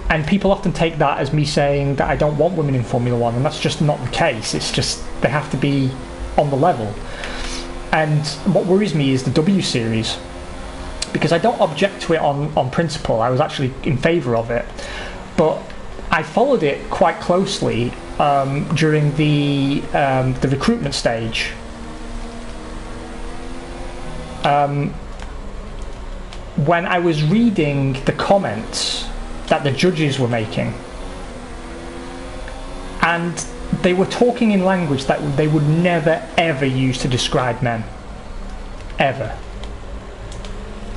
and people often take that as me saying that I don't want women in Formula One, and that's just not the case. It's just they have to be on the level. And what worries me is the W Series, because I don't object to it on principle. I was actually in favour of it, but I followed it quite closely during the recruitment stage. When I was reading the comments that the judges were making, and they were talking in language that they would never ever use to describe men, ever.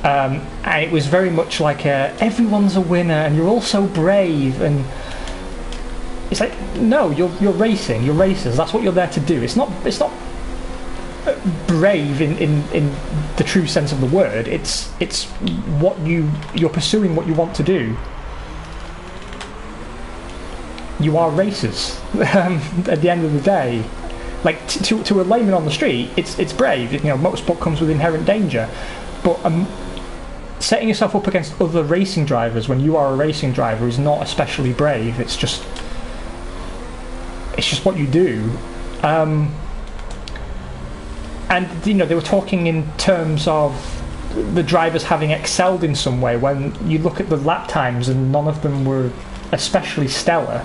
And it was very much like everyone's a winner and you're all so brave, and it's like, no, you're racing, you're racers, that's what you're there to do. It's not brave in the true sense of the word. It's what you're pursuing, what you want to do. You are racers at the end of the day. Like to a layman on the street, it's brave. You know, motorsport comes with inherent danger, but setting yourself up against other racing drivers when you are a racing driver is not especially brave. It's just what you do. And you know, they were talking in terms of the drivers having excelled in some way. When you look at the lap times, and none of them were especially stellar.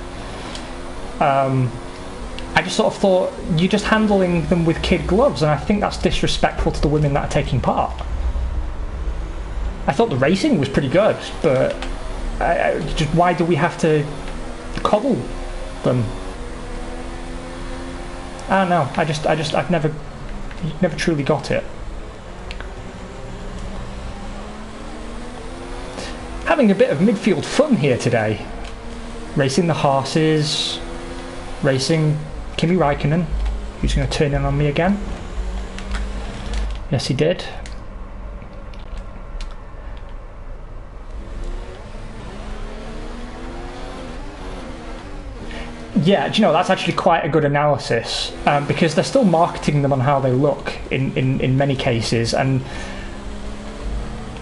I just sort of thought, you're just handling them with kid gloves, and I think that's disrespectful to the women that are taking part. I thought the racing was pretty good, but just why do we have to coddle them? I don't know. I've never truly got it. Having a bit of midfield fun here today. Racing the horses, racing Kimi Räikkönen, who's going to turn in on me again. Yes, he did. Yeah, do you know, that's actually quite a good analysis, because they're still marketing them on how they look in many cases. And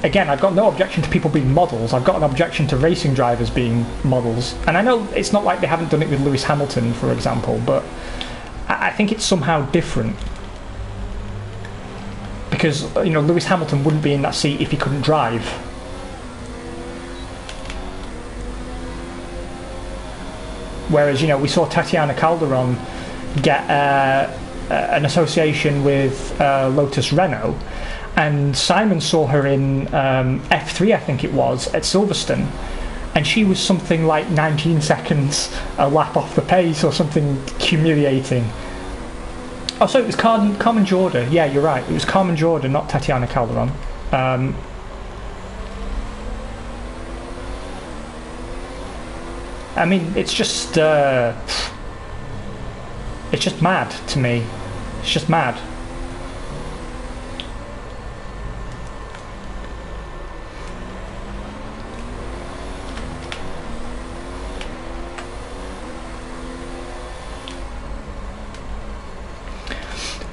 again, I've got no objection to people being models. I've got an objection to racing drivers being models. And I know it's not like they haven't done it with Lewis Hamilton, for example, but I think it's somehow different. Because, you know, Lewis Hamilton wouldn't be in that seat if he couldn't drive. Whereas, you know, we saw Tatiana Calderon get an association with Lotus Renault, and Simon saw her in F3, I think it was, at Silverstone, and she was something like 19 seconds a lap off the pace, or something humiliating. Oh, so it was Carmen Jordan. Yeah, you're right. It was Carmen Jordan, not Tatiana Calderon. I mean, it's just mad to me. It's just mad.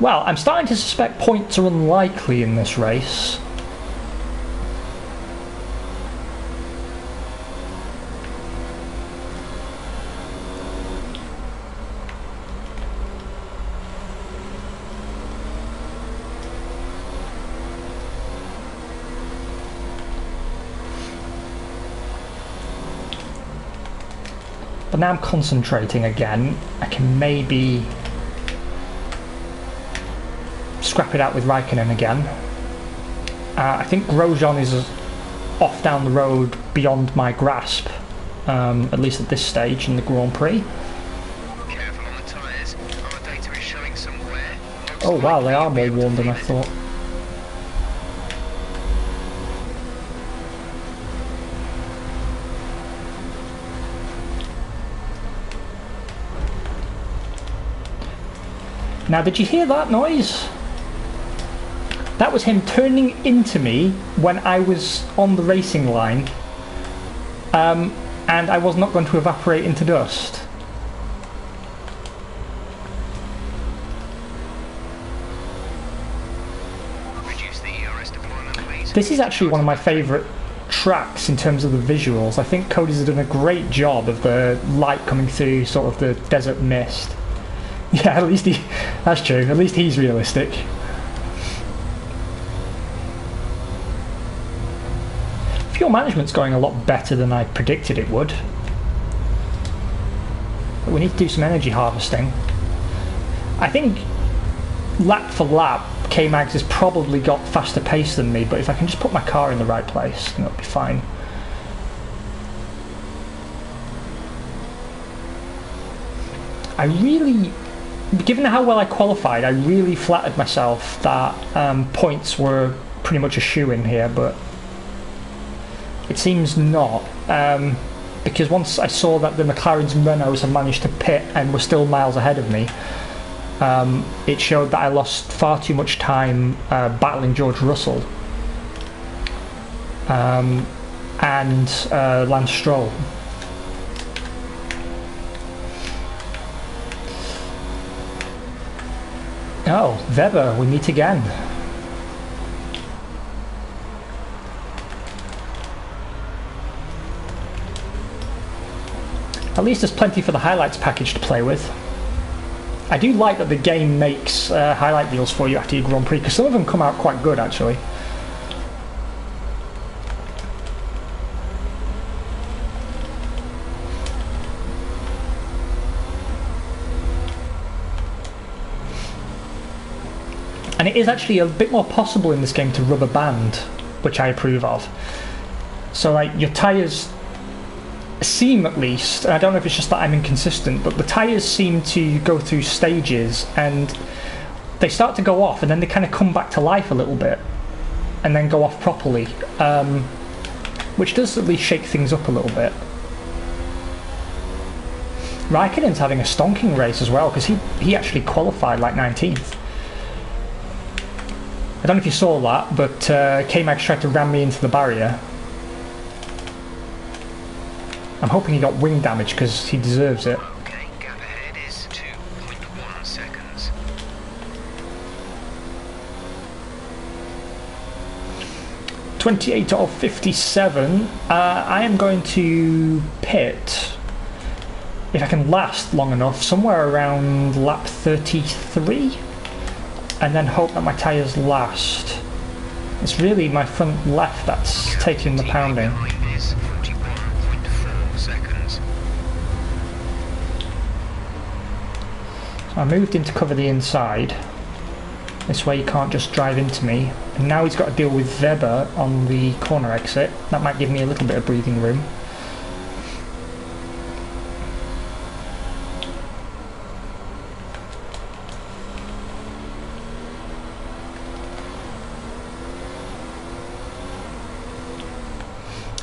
Well, I'm starting to suspect points are unlikely in this race. But now I'm concentrating again. I can maybe scrap it out with Räikkönen again. I think Grosjean is off down the road beyond my grasp. at least at this stage in the Grand Prix. Careful on the tyres. Our data is showing some wear. Oh wow, they are more worn than I thought. Now, did you hear that noise? That was him turning into me when I was on the racing line, and I was not going to evaporate into dust. Reduce the ERS deployment, please. This is actually one of my favourite tracks in terms of the visuals. I think Cody's done a great job of the light coming through sort of the desert mist. Yeah, at least that's true, at least he's realistic. Fuel management's going a lot better than I predicted it would. But we need to do some energy harvesting. I think lap for lap, K-Mags has probably got faster pace than me, but if I can just put my car in the right place, then it'll be fine. I really, given how well I qualified, I really flattered myself that points were pretty much a shoo-in here, but it seems not, because once I saw that the McLaren's and Renaults had managed to pit and were still miles ahead of me, it showed that I lost far too much time battling George Russell and Lance Stroll. Oh, Weber, we meet again. At least there's plenty for the highlights package to play with. I do like that the game makes highlight reels for you after your Grand Prix, because some of them come out quite good actually. And it is actually a bit more possible in this game to rubber band, which I approve of. So like your tyres seem, at least, I don't know if it's just that I'm inconsistent, but the tyres seem to go through stages and they start to go off and then they kind of come back to life a little bit and then go off properly, which does at least shake things up a little bit. Raikkonen's having a stonking race as well, because he actually qualified like 19th. I don't know if you saw that, but K-Max tried to ram me into the barrier. I'm hoping he got wing damage because he deserves it. Okay, gap ahead is 2.1 seconds. 28 of 57. I am going to pit, if I can last long enough, somewhere around lap 33, and then hope that my tyres last. It's really my front left that's taking the pounding. I moved in to cover the inside. This way you can't just drive into me. And now he's got to deal with Weber on the corner exit. That might give me a little bit of breathing room.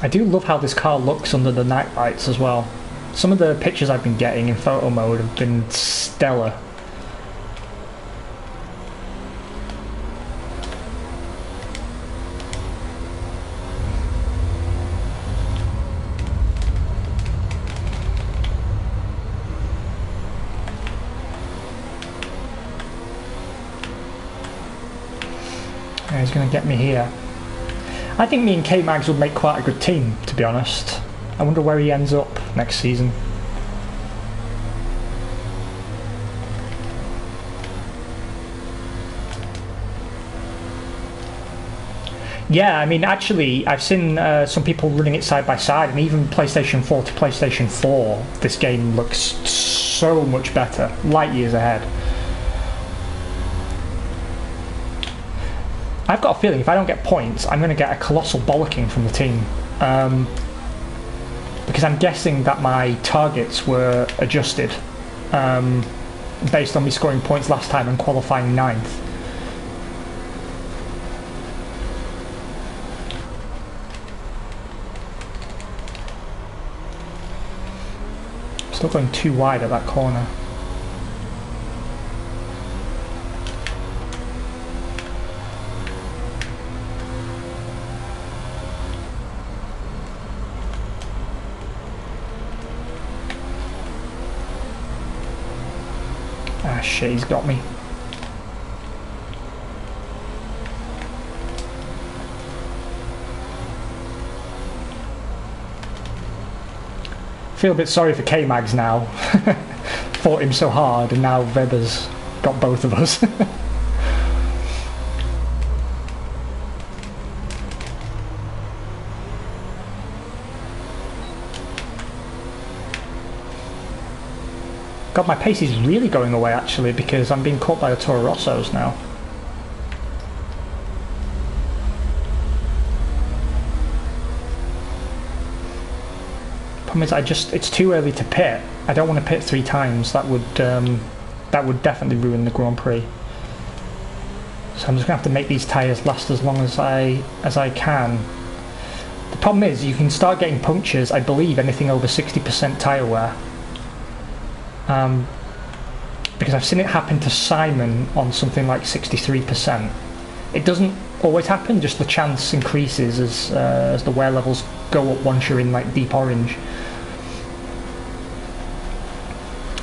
I do love how this car looks under the night lights as well. Some of the pictures I've been getting in photo mode have been stellar. Yeah, he's going to get me here. I think me and K-Mags would make quite a good team, to be honest. I wonder where he ends up next season. Yeah, I mean, actually, I've seen some people running it side by side, and even PlayStation 4 to PlayStation 4, this game looks so much better, light years ahead. I've got a feeling if I don't get points, I'm going to get a colossal bollocking from the team. Because because I'm guessing that my targets were adjusted based on me scoring points last time and qualifying 9th. Still going too wide at that corner. Ah shit, he's got me. Feel a bit sorry for K-Mags now. Fought him so hard and now Weber's got both of us. God, my pace is really going away actually because I'm being caught by the Toro Rossos now. Problem is, it's too early to pit. I don't want to pit 3 times. That would definitely ruin the Grand Prix. So I'm just gonna have to make these tyres last as long as I can. The problem is, you can start getting punctures. I believe anything over 60% tyre wear. Because I've seen it happen to Simon on something like 63%. It doesn't always happen, just the chance increases as the wear levels go up once you're in like deep orange.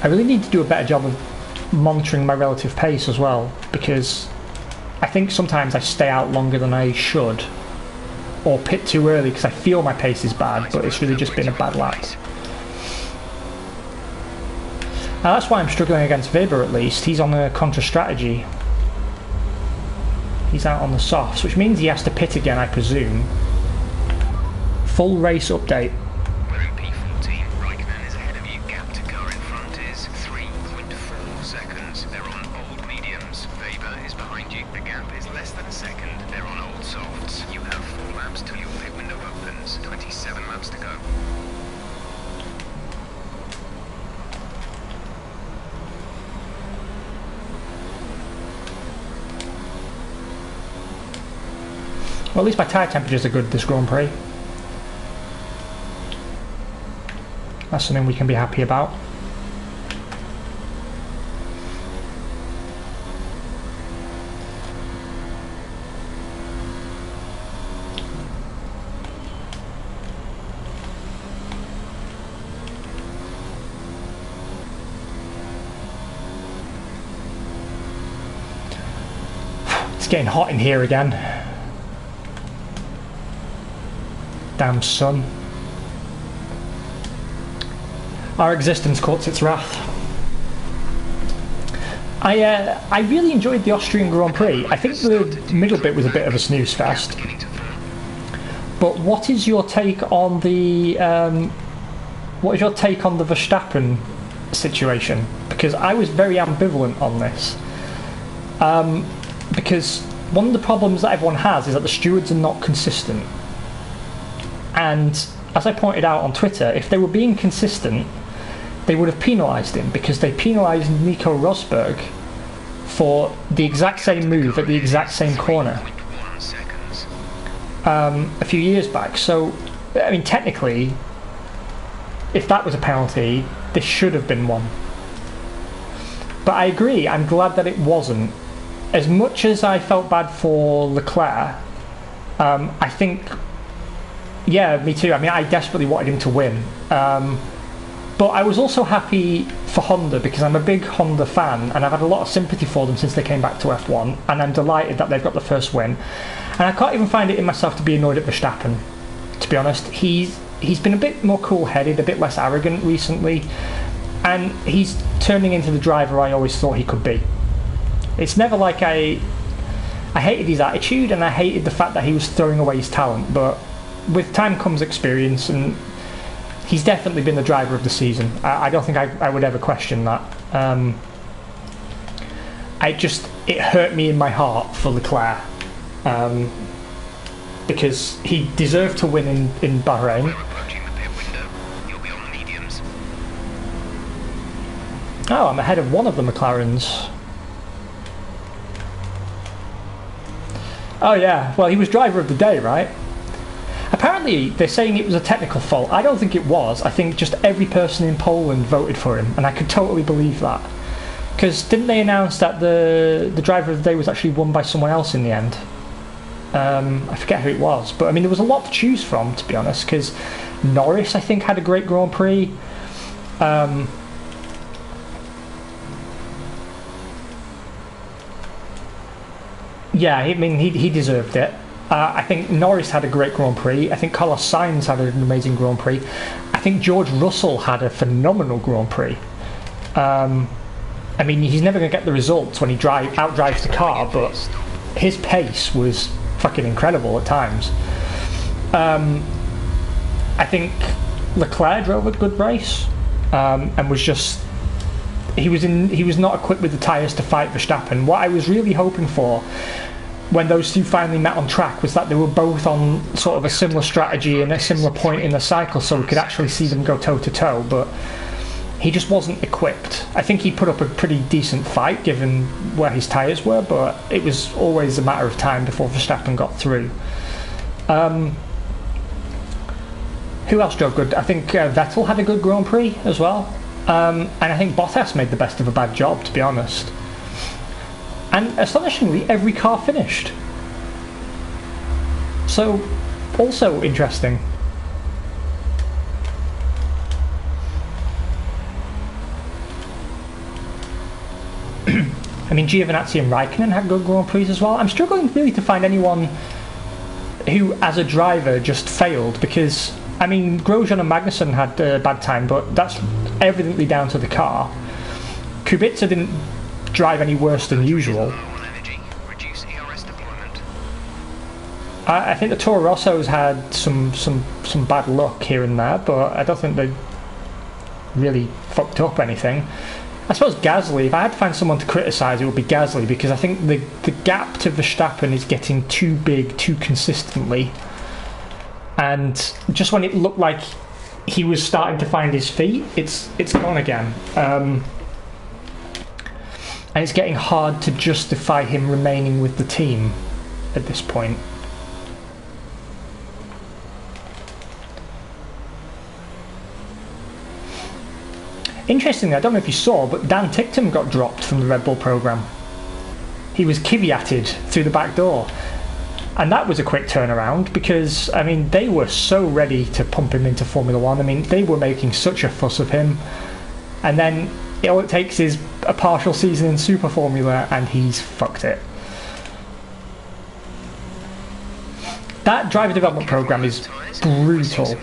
I really need to do a better job of monitoring my relative pace as well, because I think sometimes I stay out longer than I should, or pit too early because I feel my pace is bad, but it's really just been a bad lap. Now that's why I'm struggling against Weber at least. He's on a contra strategy. He's out on the softs, which means he has to pit again, I presume. Full race update. We're in P14. Raikkonen is ahead of you. Gap to car in front is 3.4 seconds. They're on old mediums. Weber is behind you. The gap is less than a second. They're on old softs. You have 4 laps till your pit window opens. 27 laps to go. Well, at least my tyre temperatures are good this Grand Prix. That's something we can be happy about. It's getting hot in here again. Damn sun. Our existence courts its wrath. I really enjoyed the Austrian Grand Prix. I think the middle bit was a bit of a snooze fest. But what is your take on the Verstappen situation? Because I was very ambivalent on this. Because one of the problems that everyone has is that the stewards are not consistent. And as I pointed out on Twitter, if they were being consistent, they would have penalised him, because they penalised Nico Rosberg for the exact same move at the exact same corner a few years back. So, I mean, technically, if that was a penalty, this should have been one. But I agree, I'm glad that it wasn't. As much as I felt bad for Leclerc, I think... Yeah, me too. I mean, I desperately wanted him to win. But I was also happy for Honda, because I'm a big Honda fan and I've had a lot of sympathy for them since they came back to F1, and I'm delighted that they've got the first win. And I can't even find it in myself to be annoyed at Verstappen, to be honest. He's been a bit more cool-headed, a bit less arrogant recently, and he's turning into the driver I always thought he could be. It's never like I hated his attitude, and I hated the fact that he was throwing away his talent, but with time comes experience, and he's definitely been the driver of the season. I don't think I would ever question that. It hurt me in my heart for Leclerc, because he deserved to win in Bahrain. Oh, I'm ahead of one of the McLarens. Oh yeah, well he was driver of the day, right? Apparently they're saying it was a technical fault. I don't think it was. I think just every person in Poland voted for him, and I could totally believe that. Because didn't they announce that the driver of the day was actually won by someone else in the end? I forget who it was, but I mean there was a lot to choose from, to be honest, because Norris I think had a great Grand Prix. Yeah, I mean he deserved it. I think Norris had a great Grand Prix. I think Carlos Sainz had an amazing Grand Prix. I think George Russell had a phenomenal Grand Prix. I mean, he's never going to get the results when he outdrives the car, but his pace was fucking incredible at times. I think Leclerc drove a good race, and was just he was not equipped with the tyres to fight Verstappen. What I was really hoping for when those two finally met on track was that they were both on sort of a similar strategy and a similar point in the cycle, so we could actually see them go toe to toe, but he just wasn't equipped. I think he put up a pretty decent fight given where his tyres were, but it was always a matter of time before Verstappen got through. Who else drove good? I think Vettel had a good Grand Prix as well, and I think Bottas made the best of a bad job, to be honest. And astonishingly, every car finished. So, also interesting. I mean, Giovinazzi and Raikkonen had good Grand Prix as well. I'm struggling really to find anyone who, as a driver, just failed, because, I mean, Grosjean and Magnussen had a bad time, but that's evidently down to the car. Kubica didn't drive any worse than usual. I think the Toro Rossos had some bad luck here and there, but I don't think they really fucked up anything. I suppose Gasly, if I had to find someone to criticise, it would be Gasly, because I think the gap to Verstappen is getting too big too consistently, and just when it looked like he was starting to find his feet, it's gone again. And it's getting hard to justify him remaining with the team at this point. Interestingly, I don't know if you saw, but Dan Ticktum got dropped from the Red Bull programme. He was Kvyat'd through the back door. And that was a quick turnaround, because, I mean, they were so ready to pump him into Formula One. I mean, they were making such a fuss of him. And then all it takes is a partial season in Super Formula and he's fucked it. That driver development programme is brutal.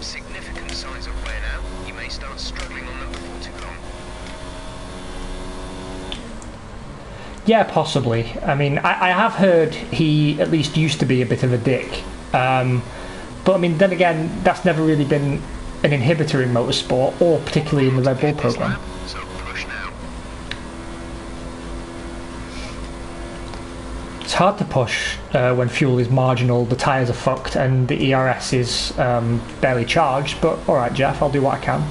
Yeah, possibly. I mean, I have heard he at least used to be a bit of a dick. But I mean, then again, that's never really been an inhibitor in motorsport, or particularly in the Red Bull programme. It's hard to push when fuel is marginal, the tyres are fucked, and the ERS is barely charged, but alright, Jeff, I'll do what I can.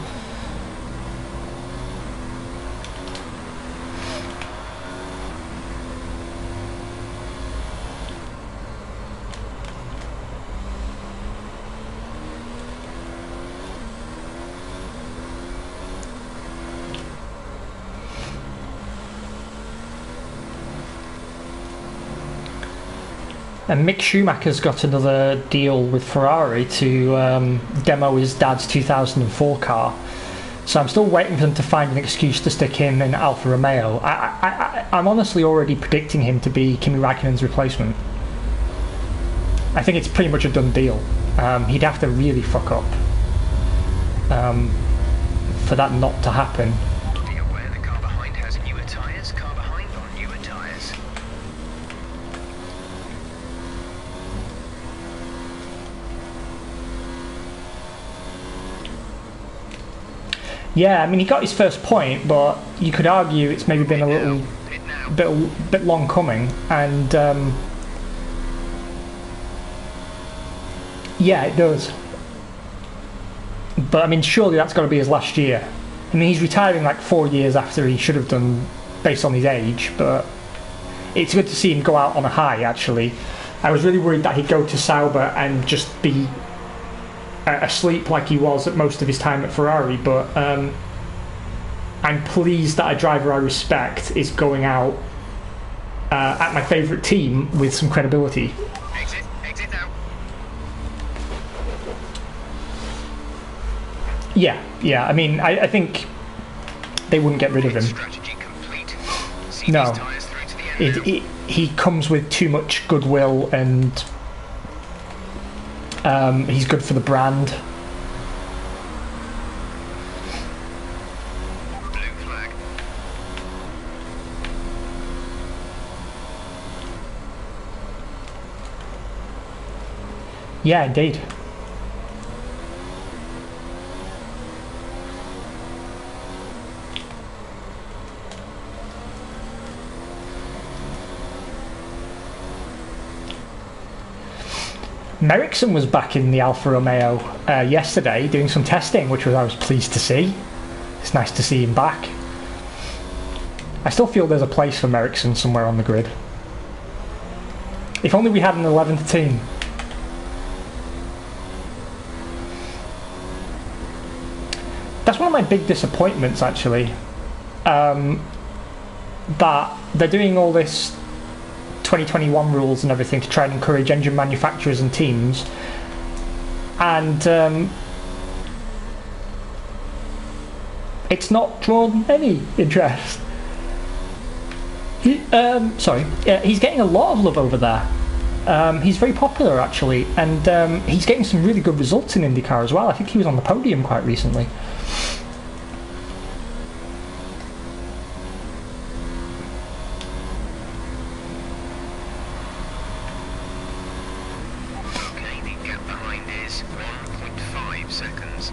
And Mick Schumacher's got another deal with Ferrari to demo his dad's 2004 car. So I'm still waiting for them to find an excuse to stick him in Alfa Romeo. I'm honestly already predicting him to be Kimi Raikkonen's replacement. I think it's pretty much a done deal. He'd have to really fuck up for that not to happen. Yeah, I mean, he got his first point, but you could argue it's maybe been a little bit long coming, and yeah, it does. But I mean, surely that's got to be his last year. I mean, he's retiring like 4 years after he should have done, based on his age, but it's good to see him go out on a high, actually. I was really worried that he'd go to Sauber and just be asleep like he was at most of his time at Ferrari, but I'm pleased that a driver I respect is going out at my favourite team with some credibility. Exit now. Yeah. I mean, I think they wouldn't get rid of him. Strategy complete. See No. these tyres through to the end. He comes with too much goodwill, and he's good for the brand. Blue flag. Yeah, indeed. Merrickson was back in the Alfa Romeo yesterday doing some testing, which I was pleased to see. It's nice to see him back. I still feel there's a place for Merrickson somewhere on the grid. If only we had an 11th team. That's one of my big disappointments, actually. That they're doing all this 2021 rules and everything to try and encourage engine manufacturers and teams, and it's not drawn any interest. He's getting a lot of love over there. He's very popular, actually, and he's getting some really good results in IndyCar as well. I think he was on the podium quite recently. Okay, the gap behind is 1.5 seconds.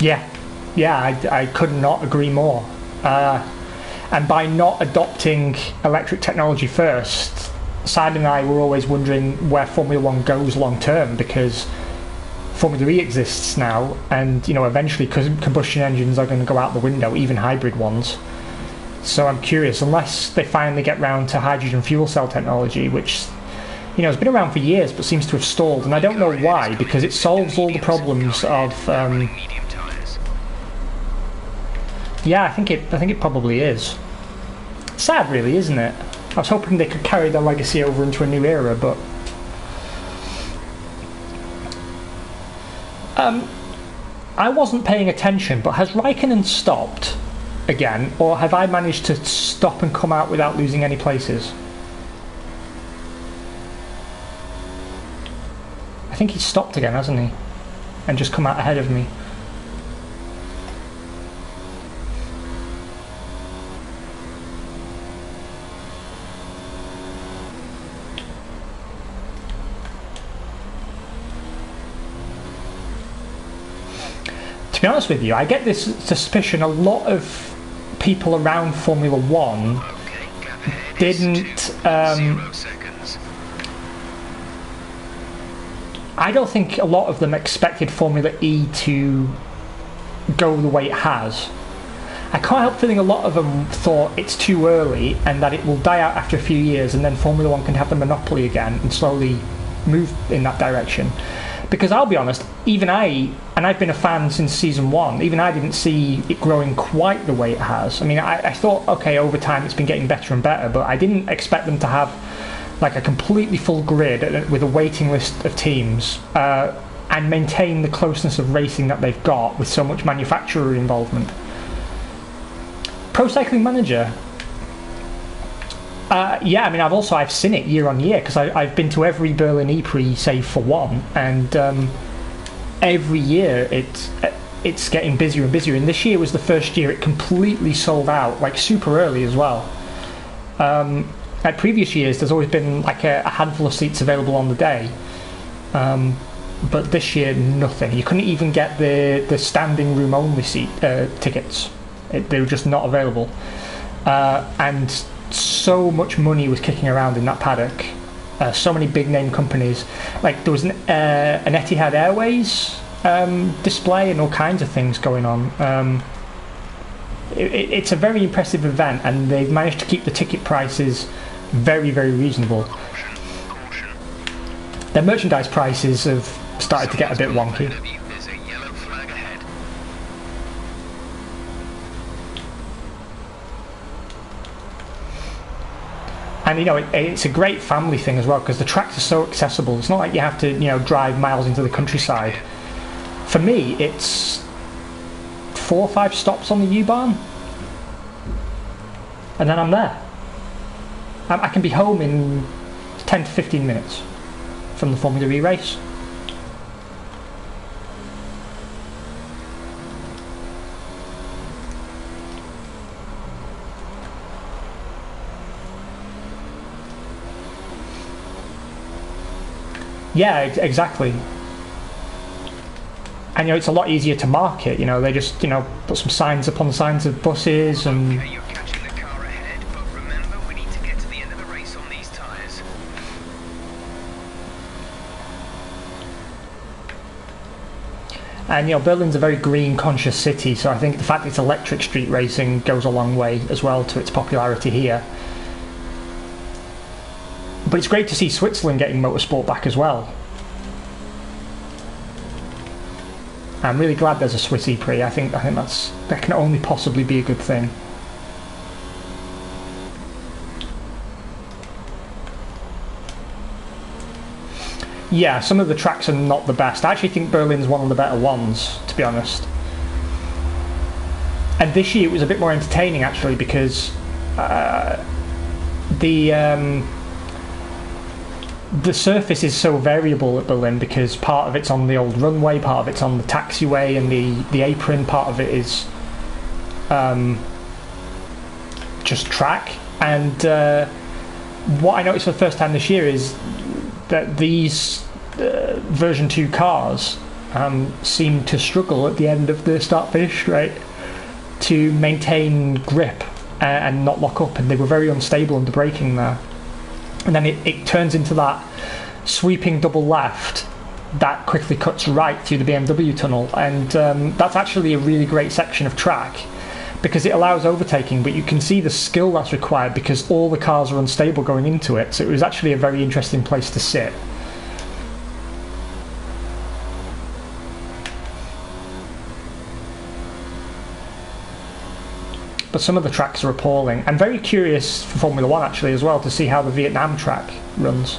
Yeah, I could not agree more. And by not adopting electric technology first, Simon and I were always wondering where Formula One goes long term, because Formula E exists now, and eventually combustion engines are going to go out the window, even hybrid ones. So I'm curious, unless they finally get round to hydrogen fuel cell technology, which has been around for years but seems to have stalled, and I don't know why, because it solves all the problems of Medium tyres. yeah, I think it probably is. Sad, really, isn't it? I was hoping they could carry their legacy over into a new era, but I wasn't paying attention, but has Raikkonen stopped again, or have I managed to stop and come out without losing any places? I think he's stopped again, hasn't he? And just come out ahead of me. To be honest with you, I get this suspicion a lot of people around Formula One Okay, gap ahead didn't is 0 seconds. I don't think a lot of them expected Formula E to go the way it has. I can't help feeling a lot of them thought it's too early and that it will die out after a few years, and then Formula One can have the monopoly again and slowly move in that direction. Because I'll be honest, even I've been a fan since season 1, even I didn't see it growing quite the way it has. I mean, I thought, okay, over time it's been getting better and better, but I didn't expect them to have like a completely full grid with a waiting list of teams and maintain the closeness of racing that they've got with so much manufacturer involvement. Pro Cycling Manager. Yeah, I mean, I've seen it year on year, because I've been to every Berlin E-Prix save for one, and every year it's getting busier and busier. And this year was the first year it completely sold out, like super early as well. At previous years, there's always been like a handful of seats available on the day, but this year nothing. You couldn't even get the standing room only seat tickets. They were just not available, and so much money was kicking around in that paddock. So many big name companies. Like there was an Etihad Airways display and all kinds of things going on. It's a very impressive event, and they've managed to keep the ticket prices very, very reasonable. Their merchandise prices have started to get a bit wonky. And it's a great family thing as well, because the tracks are so accessible. It's not like you have to drive miles into the countryside. For me, it's 4 or 5 stops on the U-Bahn, and then I'm there. I can be home in 10 to 15 minutes from the Formula E race. Yeah, exactly. And it's a lot easier to market. They just put some signs up on the signs of buses and. Okay, you're catching the car ahead, but remember we need to get to the end of the race on these tyres. And Berlin's a very green conscious city, so I think the fact that it's electric street racing goes a long way as well to its popularity here. But it's great to see Switzerland getting motorsport back as well. I'm really glad there's a Swiss E-Prix. I think that can only possibly be a good thing. Yeah, some of the tracks are not the best. I actually think Berlin's one of the better ones, to be honest. And this year it was a bit more entertaining actually, because the surface is so variable at Berlin, because part of it's on the old runway, part of it's on the taxiway, and the apron, part of it is just track. And what I noticed for the first time this year is that these version 2 cars seem to struggle at the end of the start-finish straight to maintain grip and not lock up, and they were very unstable under braking there. And then it turns into that sweeping double left that quickly cuts right through the BMW tunnel, and that's actually a really great section of track because it allows overtaking, but you can see the skill that's required because all the cars are unstable going into it, so it was actually a very interesting place to sit. But some of the tracks are appalling. I'm very curious for Formula 1 actually as well to see how the Vietnam track runs.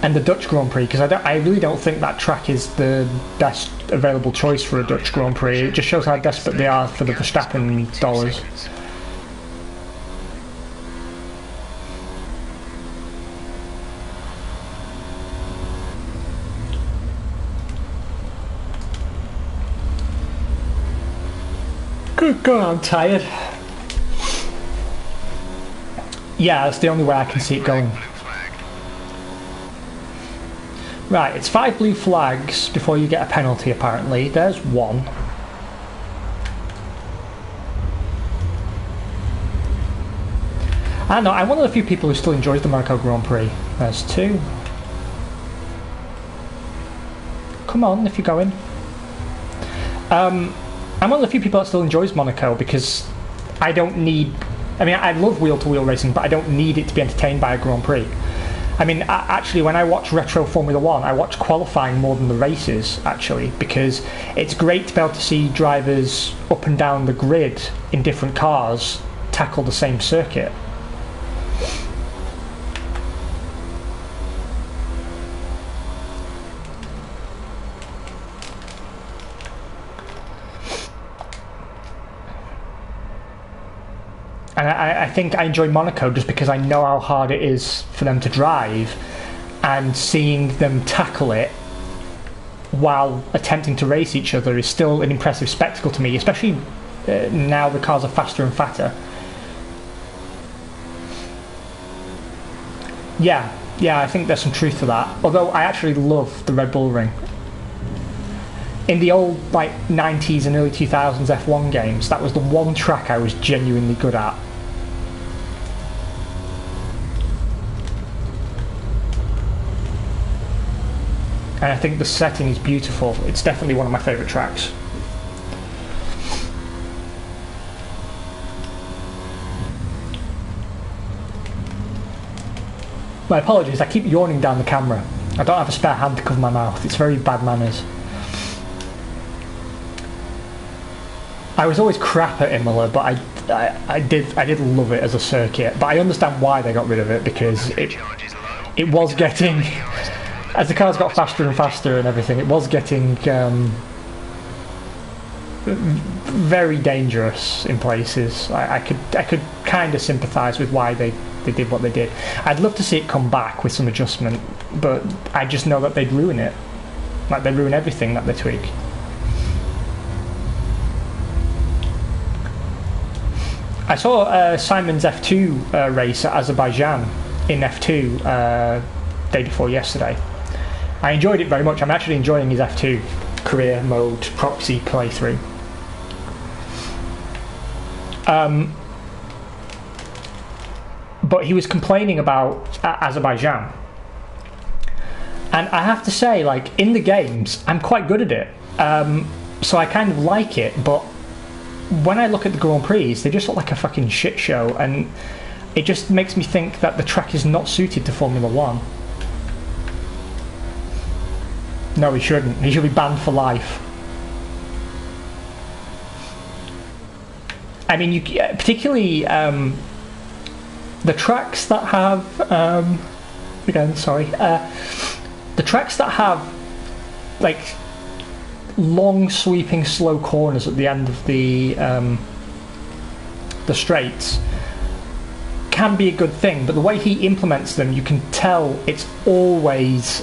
And the Dutch Grand Prix, because I really don't think that track is the best available choice for a Dutch Grand Prix. It just shows how desperate they are for the Verstappen dollars. Good God, I'm tired. Yeah, that's the only way I can see it going. Right, it's 5 blue flags before you get a penalty apparently. There's one. I know, I'm one of the few people who still enjoys the Monaco Grand Prix. There's 2. Come on, if you're going. I'm one of the few people that still enjoys Monaco because I don't need... I mean, I love wheel-to-wheel racing, but I don't need it to be entertained by a Grand Prix. I mean, actually, when I watch Retro Formula 1, I watch qualifying more than the races, actually, because it's great to be able to see drivers up and down the grid in different cars tackle the same circuit. And I think I enjoy Monaco just because I know how hard it is for them to drive, and seeing them tackle it while attempting to race each other is still an impressive spectacle to me, especially now the cars are faster and fatter. Yeah, I think there's some truth to that. Although I actually love the Red Bull Ring. In the old 90s and early 2000s F1 games, that was the one track I was genuinely good at. and I think the setting is beautiful. It's definitely one of my favourite tracks. My apologies, I keep yawning down the camera. I don't have a spare hand to cover my mouth. It's very bad manners. I was always crap at Imola, but I did love it as a circuit. But I understand why they got rid of it, because it was getting, as the cars got faster and faster and everything, it was getting very dangerous in places. I could kind of sympathise with why they did what they did. I'd love to see it come back with some adjustment, but I just know that they'd ruin it. Like, they ruin everything that they tweak. I saw Simon's F2 race at Azerbaijan in F2 day before yesterday. I enjoyed it very much. I'm actually enjoying his F2 career mode proxy playthrough. But he was complaining about Azerbaijan, and I have to say, like, in the games I'm quite good at it, so I kind of like it, but when I look at the Grand Prix, they just look like a fucking shit show, and it just makes me think that the track is not suited to Formula 1. No, he shouldn't. He should be banned for life. I mean, particularly the tracks that have the tracks that have like long sweeping slow corners at the end of the straights can be a good thing, but the way he implements them, you can tell it's always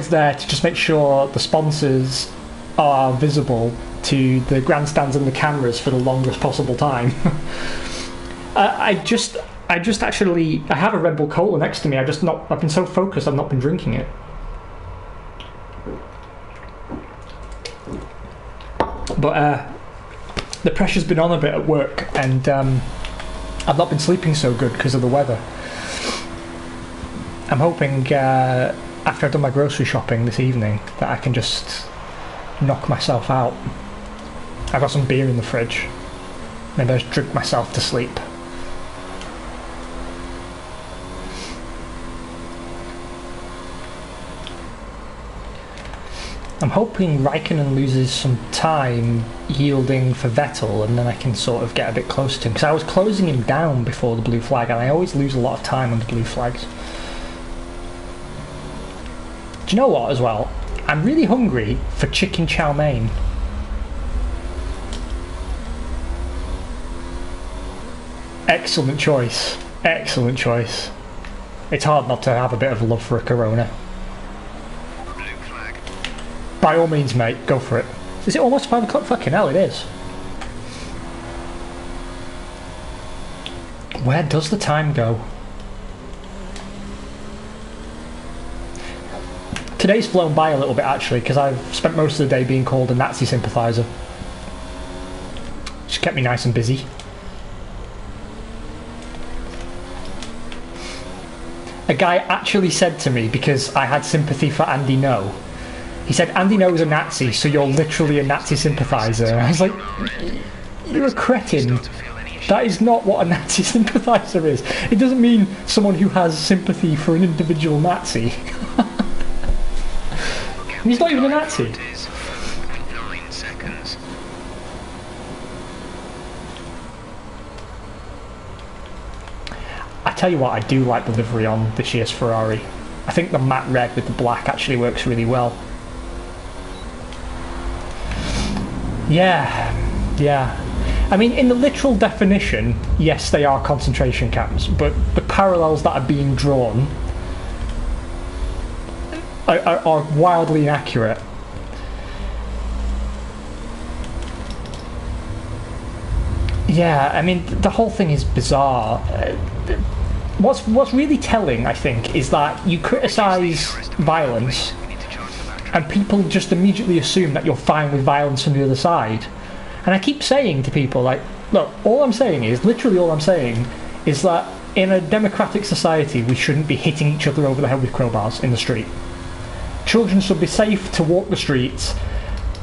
there to just make sure the sponsors are visible to the grandstands and the cameras for the longest possible time. I have a Red Bull Cola next to me. I've been so focused, I've not been drinking it. But the pressure's been on a bit at work, and I've not been sleeping so good because of the weather. I'm hoping after I've done my grocery shopping this evening that I can just knock myself out. I've got some beer in the fridge. Maybe I'll just drink myself to sleep. I'm hoping Raikkonen loses some time yielding for Vettel, and then I can sort of get a bit closer to him, because I was closing him down before the blue flag, and I always lose a lot of time on the blue flags. Do you know what, as well? I'm really hungry for chicken chow mein. Excellent choice. Excellent choice. It's hard not to have a bit of love for a Corona. Blue flag. By all means, mate, go for it. Is it almost 5 o'clock? Fucking hell, it is. Where does the time go? Today's flown by a little bit, actually, because I've spent most of the day being called a Nazi sympathiser. Just kept me nice and busy. A guy actually said to me, because I had sympathy for Andy No, he said, Andy No is a Nazi, so you're literally a Nazi sympathiser. I was like, you're a cretin. That is not what a Nazi sympathiser is. It doesn't mean someone who has sympathy for an individual Nazi. He's not even a Nazi. I tell you what, I do like the livery on this year's Ferrari. I think the matte red with the black actually works really well. Yeah. I mean, in the literal definition, yes, they are concentration camps, but the parallels that are being drawn are wildly inaccurate. Yeah, I mean, the whole thing is bizarre. What's really telling, I think, is that you criticise violence and people just immediately assume that you're fine with violence from the other side. And I keep saying to people, like, look, literally all I'm saying is that in a democratic society, we shouldn't be hitting each other over the head with crowbars in the street. Children should be safe to walk the streets.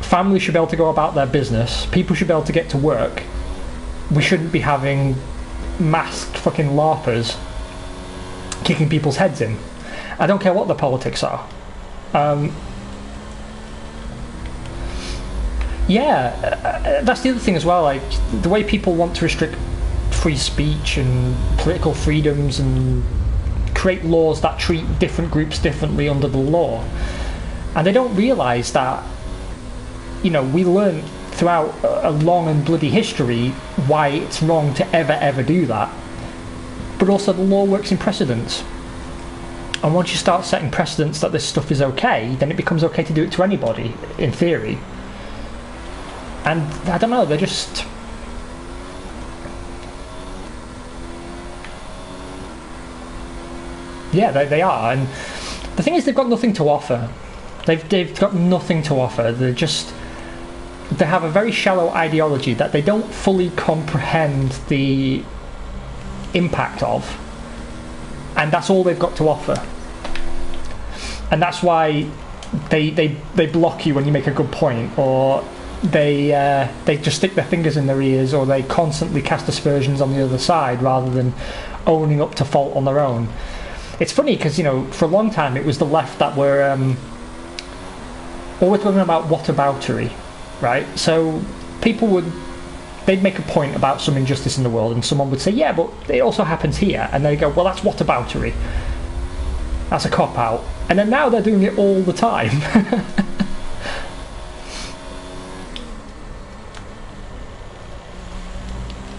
Families should be able to go about their business. People should be able to get to work. We shouldn't be having masked fucking LARPers kicking people's heads in. I don't care what the politics are. That's the other thing as well. Like the way people want to restrict free speech and political freedoms and create laws that treat different groups differently under the law, and they don't realise that, you know, we learn throughout a long and bloody history why it's wrong to ever do that. But also the law works in precedents, and once you start setting precedents that this stuff is okay, then it becomes okay to do it to anybody, in theory. And I don't know, they're just... Yeah, they are, and the thing is they've got nothing to offer. They've got nothing to offer. They have a very shallow ideology that they don't fully comprehend the impact of, and that's all they've got to offer. And that's why they block you when you make a good point, or they just stick their fingers in their ears, or they constantly cast aspersions on the other side rather than owning up to fault on their own. It's funny because, you know, for a long time it was the left that were always talking about whataboutery, right? So they'd make a point about some injustice in the world, and someone would say, yeah, but it also happens here, and they go, well, that's whataboutery. That's a cop-out. And then now they're doing it all the time.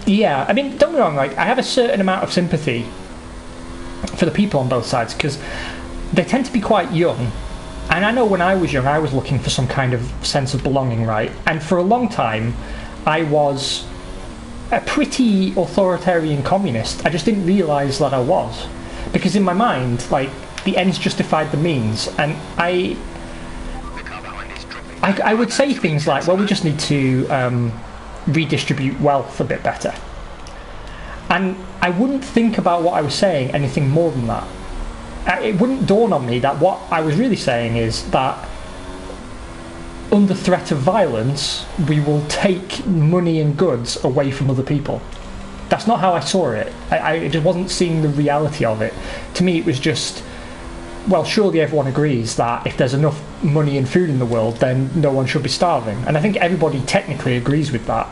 Yeah, I mean, don't get me wrong, like, I have a certain amount of sympathy for the people on both sides, because they tend to be quite young, and I know when I was young I was looking for some kind of sense of belonging, right? And for a long time I was a pretty authoritarian communist. I just didn't realise that I was, because in my mind, like, the ends justified the means, and I would say things like, well, we just need to redistribute wealth a bit better. And I wouldn't think about what I was saying anything more than that. It wouldn't dawn on me that what I was really saying is that under threat of violence, we will take money and goods away from other people. That's not how I saw it. I just wasn't seeing the reality of it. To me, it was just, well, surely everyone agrees that if there's enough money and food in the world, then no one should be starving. And I think everybody technically agrees with that.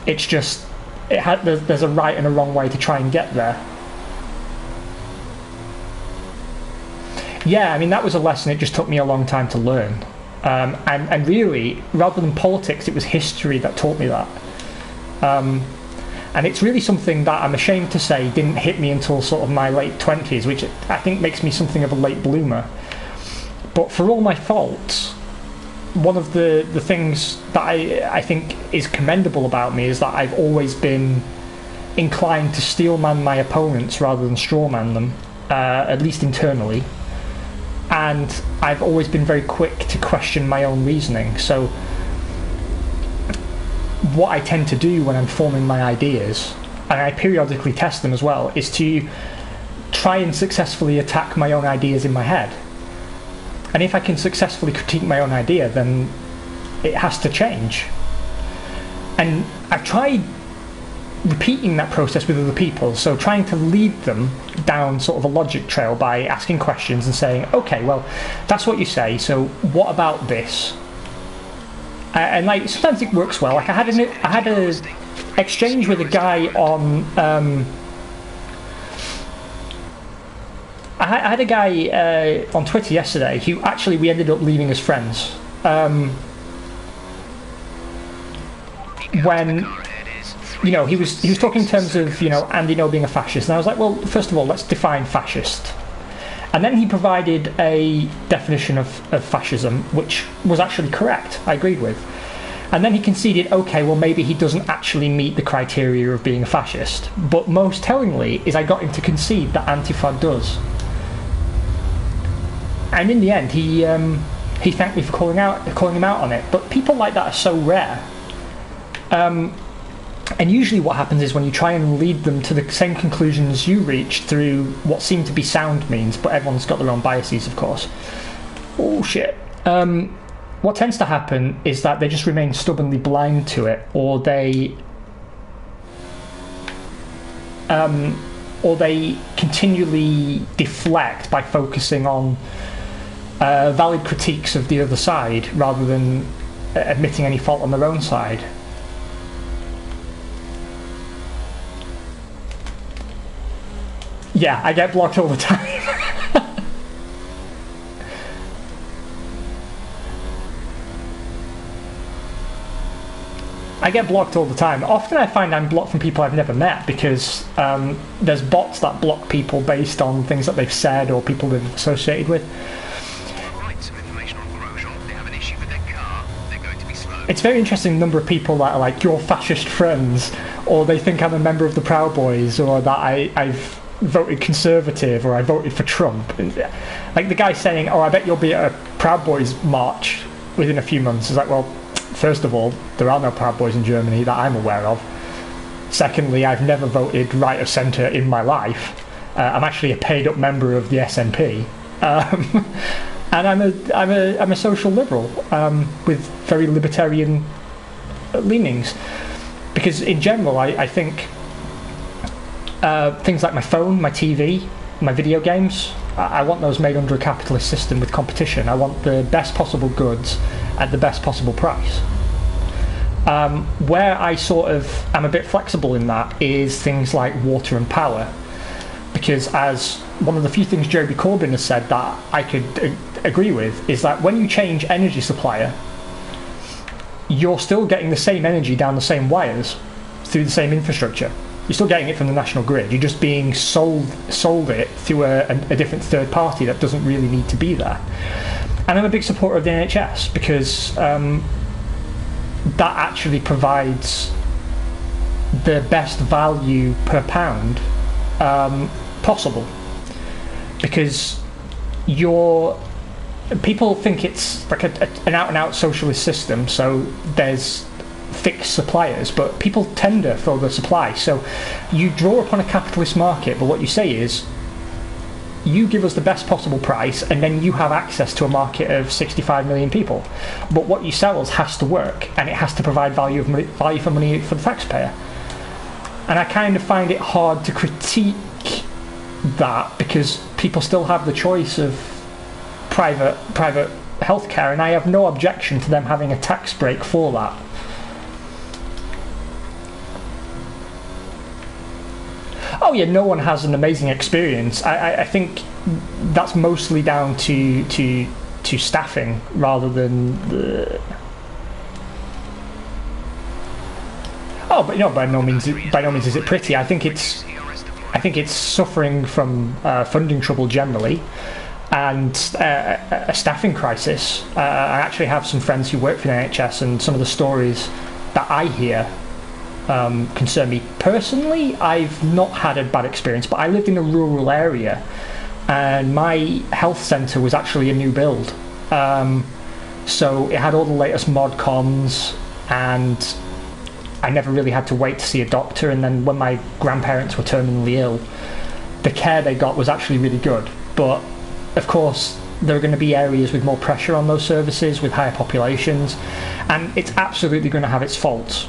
It's just, there's a right and a wrong way to try and get there. Yeah, I mean, that was a lesson. It just took me a long time to learn. And really, rather than politics, it was history that taught me that. And it's really something that I'm ashamed to say didn't hit me until sort of my late 20s, which I think makes me something of a late bloomer. But for all my faults, one of the things that I think is commendable about me is that I've always been inclined to steelman my opponents rather than strawman them, at least internally. And I've always been very quick to question my own reasoning. So what I tend to do when I'm forming my ideas, and I periodically test them as well, is to try and successfully attack my own ideas in my head. And if I can successfully critique my own idea, then it has to change. And I've tried repeating that process with other people, so trying to lead them down sort of a logic trail by asking questions and saying, okay, well, that's what you say, so what about this? And like, sometimes it works well. Like I had an exchange with a guy on I had a guy on Twitter yesterday who actually we ended up leaving as friends when, you know, he was talking in terms of, you know, Andy No being a fascist, and I was like, well, first of all, let's define fascist. And then he provided a definition of fascism, which was actually correct, I agreed with. And then he conceded, okay, well, maybe he doesn't actually meet the criteria of being a fascist. But most tellingly is I got him to concede that Antifa does. And in the end, he thanked me for calling him out on it. But people like that are so rare. And usually what happens is when you try and lead them to the same conclusions you reach through what seem to be sound means, but everyone's got their own biases, of course. Oh, shit. What tends to happen is that they just remain stubbornly blind to it, or they continually deflect by focusing on valid critiques of the other side rather than admitting any fault on their own side. Yeah, I get blocked all the time. I get blocked all the time. Often I find I'm blocked from people I've never met because there's bots that block people based on things that they've said or people they've associated with. It's very interesting the number of people that are like your fascist friends, or they think I'm a member of the Proud Boys, or that I've voted Conservative, or I voted for Trump. Like the guy saying, "Oh, I bet you'll be at a Proud Boys march within a few months." It's like, well, first of all, there are no Proud Boys in Germany that I'm aware of. Secondly, I've never voted right of centre in my life. I'm actually a paid-up member of the SNP. And I'm a social liberal with very libertarian leanings, because in general I think things like my phone, my TV, my video games, I want those made under a capitalist system with competition. I want the best possible goods at the best possible price. Where I sort of am a bit flexible in that is things like water and power, because as one of the few things Jeremy Corbyn has said that I could agree with is that when you change energy supplier, you're still getting the same energy down the same wires through the same infrastructure. You're still getting it from the national grid. You're just being sold it through a different third party that doesn't really need to be there. And I'm a big supporter of the NHS because that actually provides the best value per pound possible, because people think it's like an out-and-out socialist system, so there's fixed suppliers, but people tender for the supply. So you draw upon a capitalist market, but what you say is you give us the best possible price and then you have access to a market of 65 million people, but what you sell us has to work and it has to provide value for money for the taxpayer. And I kind of find it hard to critique that because people still have the choice of private healthcare, and I have no objection to them having a tax break for that. Oh yeah, no one has an amazing experience. I think that's mostly down to staffing rather than the. Oh, but by no means is it pretty. I think it's suffering from funding trouble generally, and a staffing crisis. I actually have some friends who work for the NHS, and some of the stories that I hear concern me personally. I've not had a bad experience, but I lived in a rural area, and my health centre was actually a new build, so it had all the latest mod cons, and I never really had to wait to see a doctor. And then when my grandparents were terminally ill, the care they got was actually really good. But of course there are going to be areas with more pressure on those services with higher populations, and it's absolutely going to have its faults,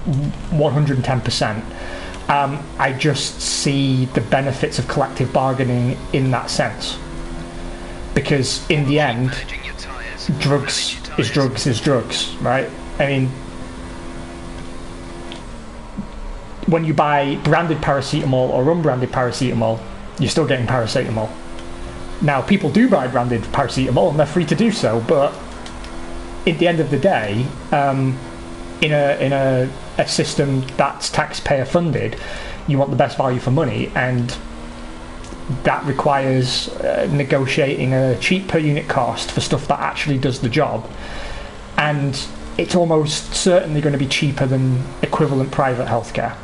110%. I just see the benefits of collective bargaining in that sense, because in the end drugs is drugs, right? I mean, when you buy branded paracetamol or unbranded paracetamol, you're still getting paracetamol. Now, people do buy branded paracetamol and they're free to do so, but at the end of the day, in a system that's taxpayer funded, you want the best value for money, and that requires negotiating a cheap per unit cost for stuff that actually does the job, and it's almost certainly going to be cheaper than equivalent private healthcare,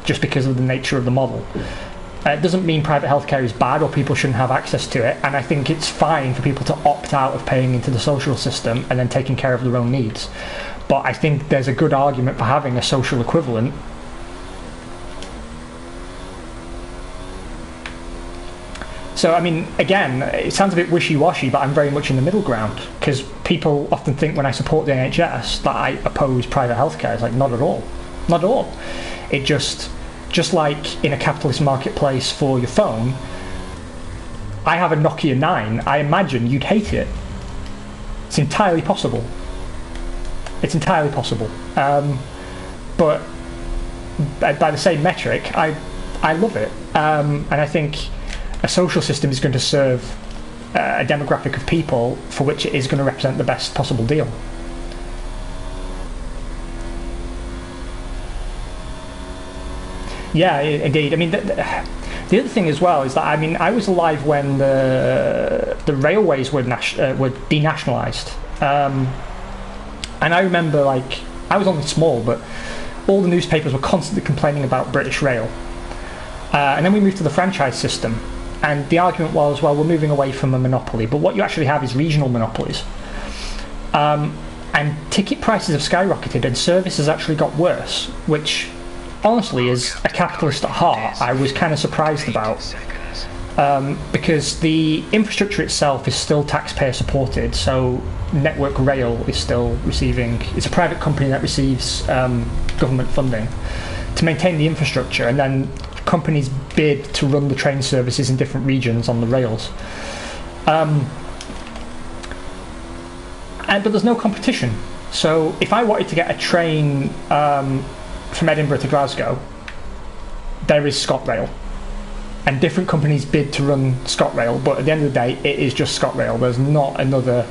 just because of the nature of the model. It doesn't mean private healthcare is bad or people shouldn't have access to it, and I think it's fine for people to opt out of paying into the social system and then taking care of their own needs. but I think there's a good argument for having a social equivalent. So, I mean, again, it sounds a bit wishy-washy, but I'm very much in the middle ground, because people often think when I support the NHS that I oppose private healthcare. It's like, not at all. Not at all. It just like in a capitalist marketplace for your phone, I have a Nokia 9, I imagine you'd hate it. It's entirely possible. It's entirely possible. But by the same metric, I love it. And I think a social system is going to serve a demographic of people for which it is going to represent the best possible deal. Yeah, indeed. I mean, the other thing as well is that, I mean, I was alive when the railways were denationalised, and I remember, like, I was only small, but all the newspapers were constantly complaining about British Rail, and then we moved to the franchise system. And the argument was, well, we're moving away from a monopoly, but what you actually have is regional monopolies. And ticket prices have skyrocketed, and service has actually got worse, which, honestly, as a capitalist at heart, I was kind of surprised about. Because the infrastructure itself is still taxpayer supported, so Network Rail is still receiving, it's a private company that receives government funding to maintain the infrastructure, and then companies bid to run the train services in different regions on the rails. But there's no competition. So if I wanted to get a train from Edinburgh to Glasgow, there is ScotRail. And different companies bid to run ScotRail, but at the end of the day, it is just ScotRail. There's not another...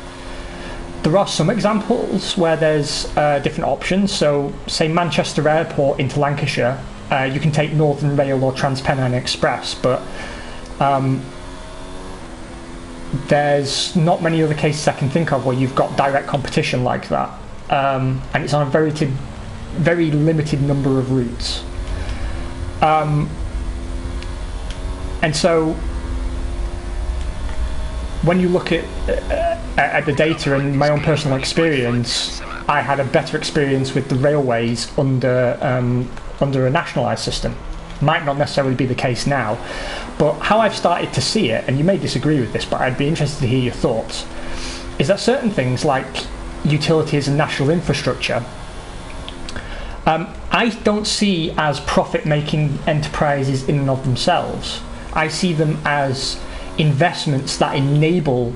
There are some examples where there's different options. So, say Manchester Airport into Lancashire, you can take Northern Rail or TransPennine Express, but there's not many other cases I can think of where you've got direct competition like that, and it's on a very limited number of routes. And so when you look at the data and my own personal experience, I had a better experience with the railways under a nationalised system. Might not necessarily be the case now, but how I've started to see it, and you may disagree with this, but I'd be interested to hear your thoughts, is that certain things like utilities and national infrastructure, I don't see as profit-making enterprises in and of themselves. I see them as investments that enable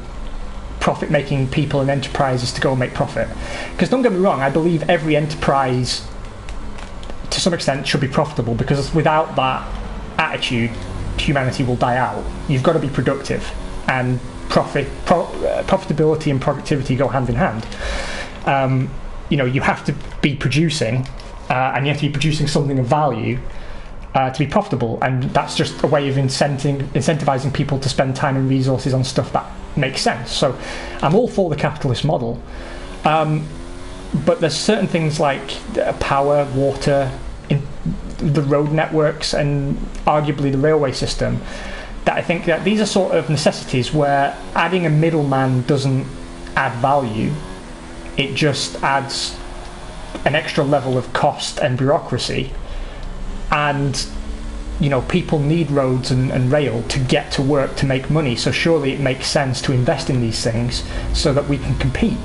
profit-making people and enterprises to go and make profit. Because don't get me wrong, I believe every enterprise to some extent should be profitable, because without that attitude, humanity will die out. You've got to be productive, and profitability and productivity go hand in hand. You have to be producing, and you have to be producing something of value to be profitable, and that's just a way of incentivizing people to spend time and resources on stuff that makes sense. So I'm all for the capitalist model, but there's certain things like power, water, the road networks, and arguably the railway system, that I think that these are sort of necessities where adding a middleman doesn't add value. It just adds an extra level of cost and bureaucracy, and people need roads and rail to get to work, to make money, so surely it makes sense to invest in these things so that we can compete.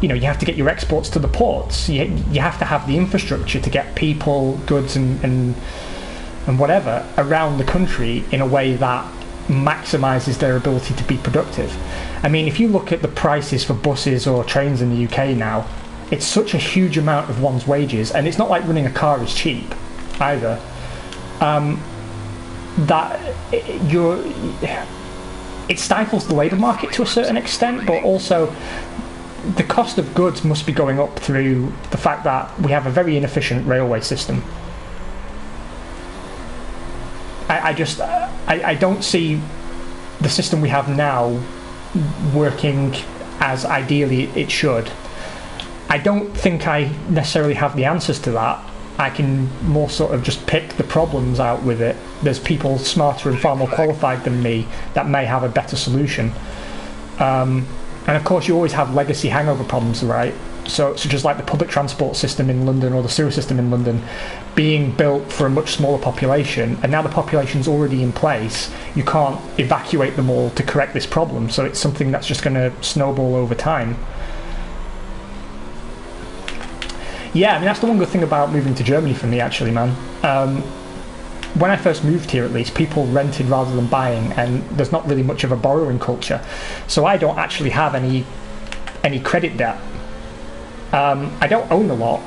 You have to get your exports to the ports, you have to have the infrastructure to get people, goods and whatever around the country in a way that maximises their ability to be productive. I mean, if you look at the prices for buses or trains in the UK now, it's such a huge amount of one's wages, and it's not like running a car is cheap either, that it stifles the labour market to a certain extent, but also the cost of goods must be going up through the fact that we have a very inefficient railway system. I don't see the system we have now working as ideally it should. I don't think I necessarily have the answers to that. I can more sort of just pick the problems out with it. There's people smarter and far more qualified than me that may have a better solution. And of course you always have legacy hangover problems, right? such as like the public transport system in London or the sewer system in London, being built for a much smaller population, and now the population's already in place, you can't evacuate them all to correct this problem, so it's something that's just going to snowball over time. Yeah, I mean, that's the one good thing about moving to Germany for me, actually, man. When I first moved here, at least, people rented rather than buying, and there's not really much of a borrowing culture, so I don't actually have any credit debt. I don't own a lot,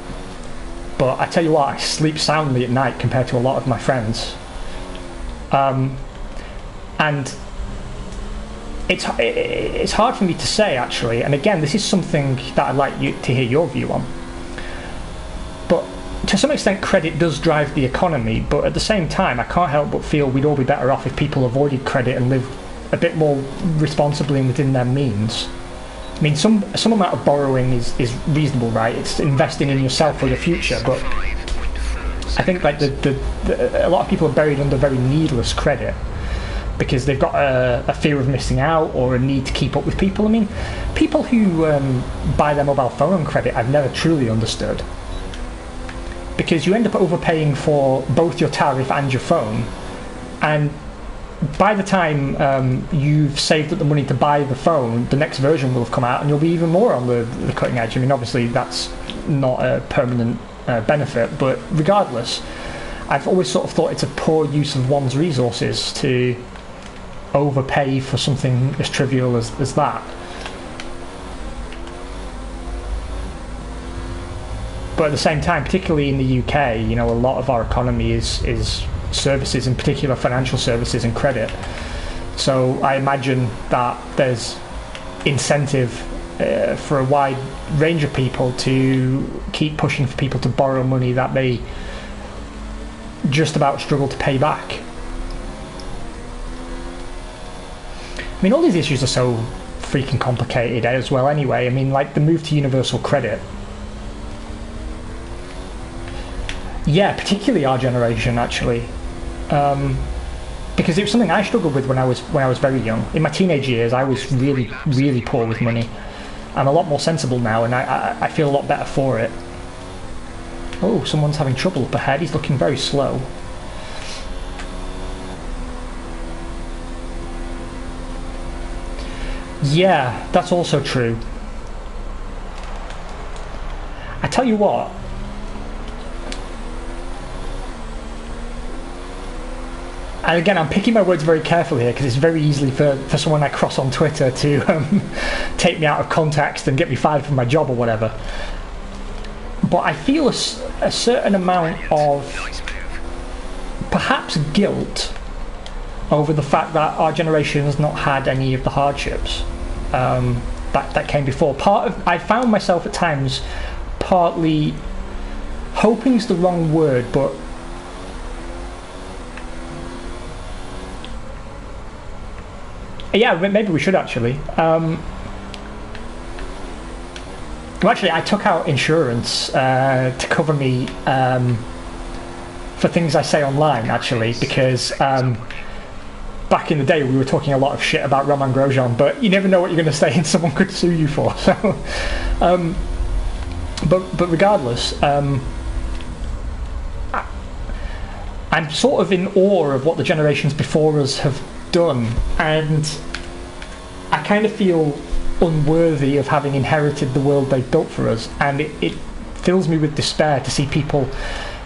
but I tell you what, I sleep soundly at night compared to a lot of my friends. And it's hard for me to say, actually, and again, this is something that I'd like you to hear your view on. But to some extent, credit does drive the economy, but at the same time, I can't help but feel we'd all be better off if people avoided credit and lived a bit more responsibly and within their means. I mean, some amount of borrowing is reasonable, right? It's investing in yourself for the future, but I think like a lot of people are buried under very needless credit because they've got a fear of missing out or a need to keep up with people. I mean, people who buy their mobile phone on credit, I've never truly understood, because you end up overpaying for both your tariff and your phone, and by the time you've saved up the money to buy the phone, the next version will have come out and you'll be even more on the cutting edge. I mean, obviously that's not a permanent benefit, but regardless, I've always sort of thought it's a poor use of one's resources to overpay for something as trivial as that. But at the same time, particularly in the UK, you know, a lot of our economy is services, in particular financial services and credit. So I imagine that there's incentive for a wide range of people to keep pushing for people to borrow money that they just about struggle to pay back. I mean, all these issues are so freaking complicated as well anyway. I mean, like the move to universal credit. Yeah, particularly our generation, actually, because it was something I struggled with when I was very young. In my teenage years, I was really, really poor with money. I'm a lot more sensible now, and I feel a lot better for it. Oh, someone's having trouble up ahead. He's looking very slow. Yeah, that's also true. I tell you what. And again, I'm picking my words very carefully here because it's very easily for someone I cross on Twitter to take me out of context and get me fired from my job or whatever. But I feel a certain amount of perhaps guilt over the fact that our generation has not had any of the hardships that came before. I found myself at times partly, hoping's the wrong word, but yeah, maybe we should actually. Well, actually, I took out insurance to cover me for things I say online, actually, because back in the day we were talking a lot of shit about Roman Grosjean, but you never know what you're going to say and someone could sue you for. So, but regardless, I'm sort of in awe of what the generations before us have done, and I kind of feel unworthy of having inherited the world they've built for us, and it fills me with despair to see people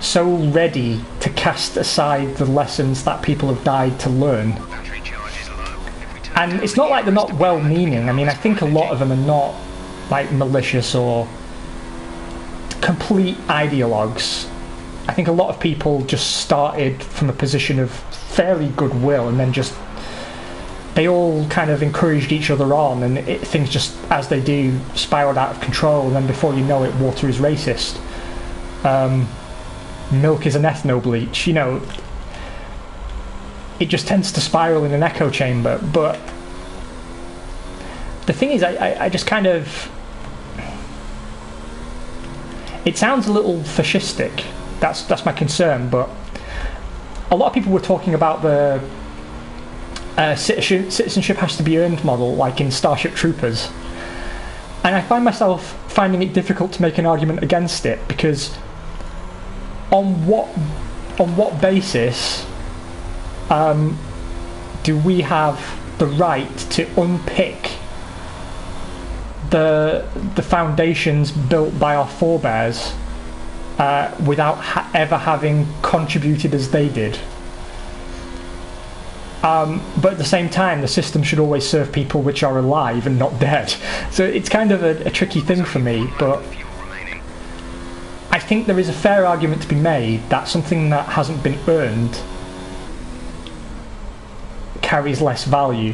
so ready to cast aside the lessons that people have died to learn. And it's not like they're not well-meaning. I mean, I think a lot of them are not like malicious or complete ideologues. I think a lot of people just started from a position of fairly goodwill, and then just they all kind of encouraged each other on, and things just, as they do, spiraled out of control, and then before you know it, water is racist. Milk is an ethno-bleach, you know. It just tends to spiral in an echo chamber. But the thing is, I just kind of... It sounds a little fascistic. That's my concern, but a lot of people were talking about the citizenship has to be earned model, like in Starship Troopers. And I find myself finding it difficult to make an argument against it, because on what basis do we have the right to unpick the foundations built by our forebears without ever having contributed as they did? But at the same time, the system should always serve people which are alive and not dead. So it's kind of a tricky thing for me, but I think there is a fair argument to be made that something that hasn't been earned carries less value.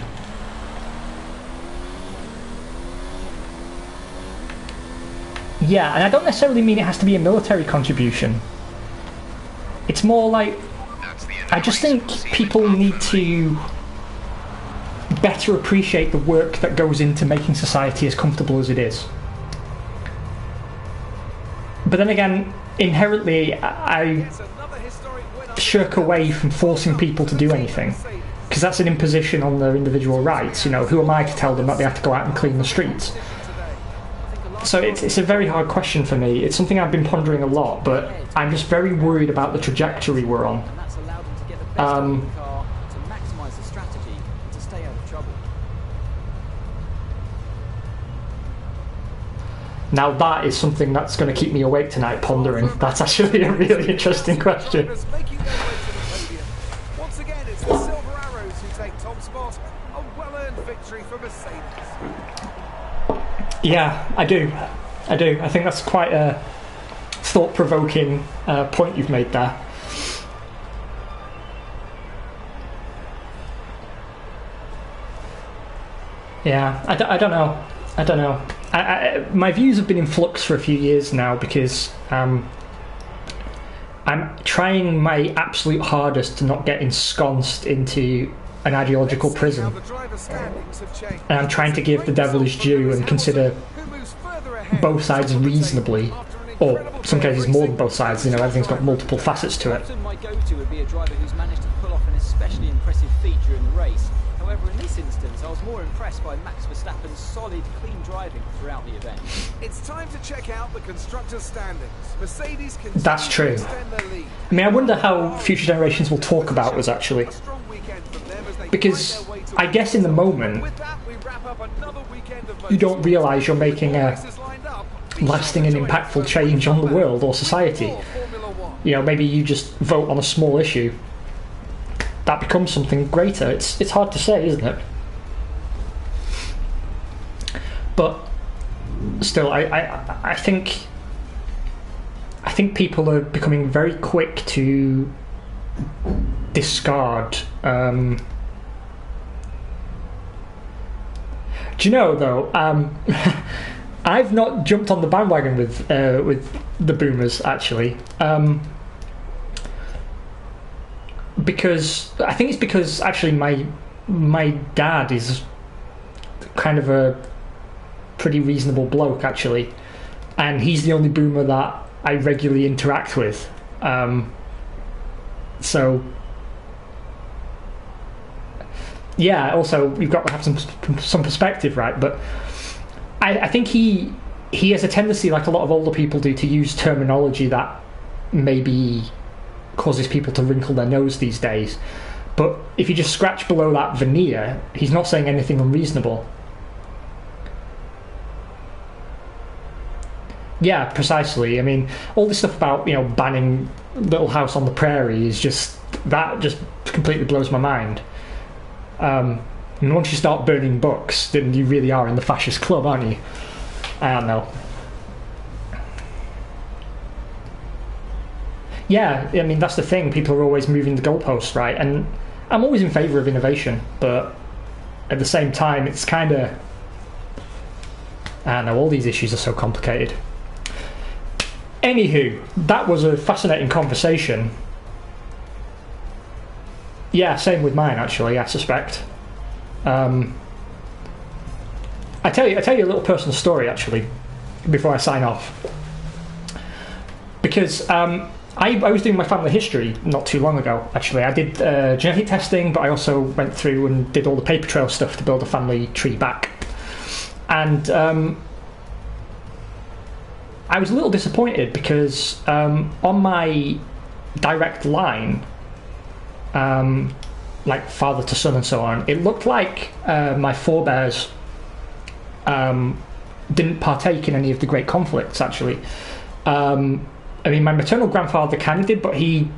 Yeah, and I don't necessarily mean it has to be a military contribution. It's more like, I just think people need to better appreciate the work that goes into making society as comfortable as it is. But then again, inherently, I shirk away from forcing people to do anything, because that's an imposition on their individual rights. You know, who am I to tell them that they have to go out and clean the streets? So it's a very hard question for me. It's something I've been pondering a lot, but I'm just very worried about the trajectory we're on. Now that is something that's going to keep me awake tonight pondering. That's actually a really interesting question. Once again, it's the Silver Arrows who take top spot. A well-earned victory for Mercedes. Yeah, I do. I think that's quite a thought-provoking point you've made there. Yeah, I don't know. My views have been in flux for a few years now, because I'm trying my absolute hardest to not get ensconced into an ideological prison, and I'm trying to give the devil his due and consider both sides reasonably, or in some cases more than both sides. You know, everything's got multiple facets to it. My go-to would be a driver who's managed to pull off an especially impressive feat during the race. However, in this instance, I was more impressed by Max Verstappen's solid, clean driving throughout the event. It's time to check out the constructors' standings. Mercedes can. That's true. I mean, I wonder how future generations will talk about us, actually. Because I guess in the moment, you don't realise you're making a lasting and impactful change on the world or society. You know, maybe you just vote on a small issue. That becomes something greater. It's hard to say, isn't it? But still, I think people are becoming very quick to discard. Do you know, though? I've not jumped on the bandwagon with the boomers, actually. Because I think it's because actually my dad is kind of a pretty reasonable bloke, actually, and he's the only boomer that I regularly interact with. So yeah, also you've got to have some perspective, right? But I think he has a tendency, like a lot of older people do, to use terminology that maybe causes people to wrinkle their nose these days. But if you just scratch below that veneer, he's not saying anything unreasonable. Yeah, precisely. I mean, all this stuff about, you know, banning Little House on the Prairie is just completely blows my mind. And once you start burning books, then you really are in the fascist club, aren't you? I don't know. Yeah, I mean, that's the thing. People are always moving the goalposts, right? And I'm always in favour of innovation, but at the same time, it's kind of... I don't know, all these issues are so complicated. Anywho, that was a fascinating conversation. Yeah, same with mine, actually, I suspect. I tell you a little personal story, actually, before I sign off. Because I was doing my family history not too long ago, actually. I did genetic testing, but I also went through and did all the paper trail stuff to build a family tree back. And I was a little disappointed because on my direct line, like father to son and so on, it looked like my forebears didn't partake in any of the great conflicts, actually. I mean, my maternal grandfather kind of did, but he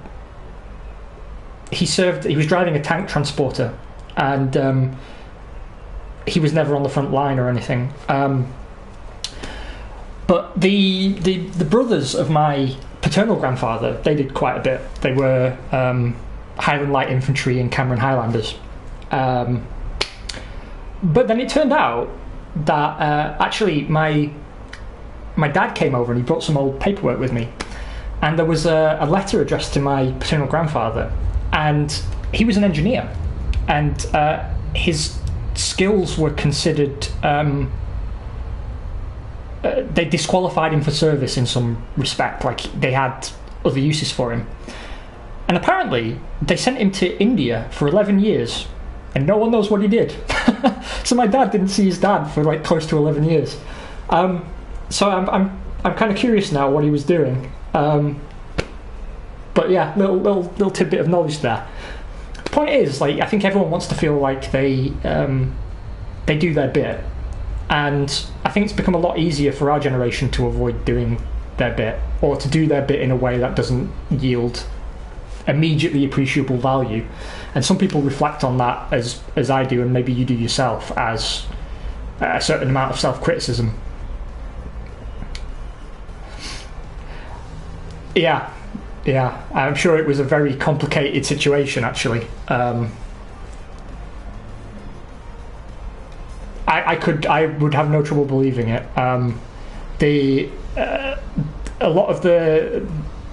was driving a tank transporter, and he was never on the front line or anything. But the brothers of my paternal grandfather, they did quite a bit. They were Highland Light Infantry and Cameron Highlanders. But then it turned out that actually my dad came over and he brought some old paperwork with me, and there was a letter addressed to my paternal grandfather, and he was an engineer, and his skills were considered they disqualified him for service in some respect, like they had other uses for him. And apparently they sent him to India for 11 years and no one knows what he did. So my dad didn't see his dad for like close to 11 years. So I'm kind of curious now what he was doing. But yeah, little tidbit of knowledge there. The point is, like, I think everyone wants to feel like they do their bit, and I think it's become a lot easier for our generation to avoid doing their bit, or to do their bit in a way that doesn't yield immediately appreciable value. And some people reflect on that as I do, and maybe you do yourself, as a certain amount of self-criticism. Yeah, I'm sure it was a very complicated situation, actually. I would have no trouble believing it. A lot of the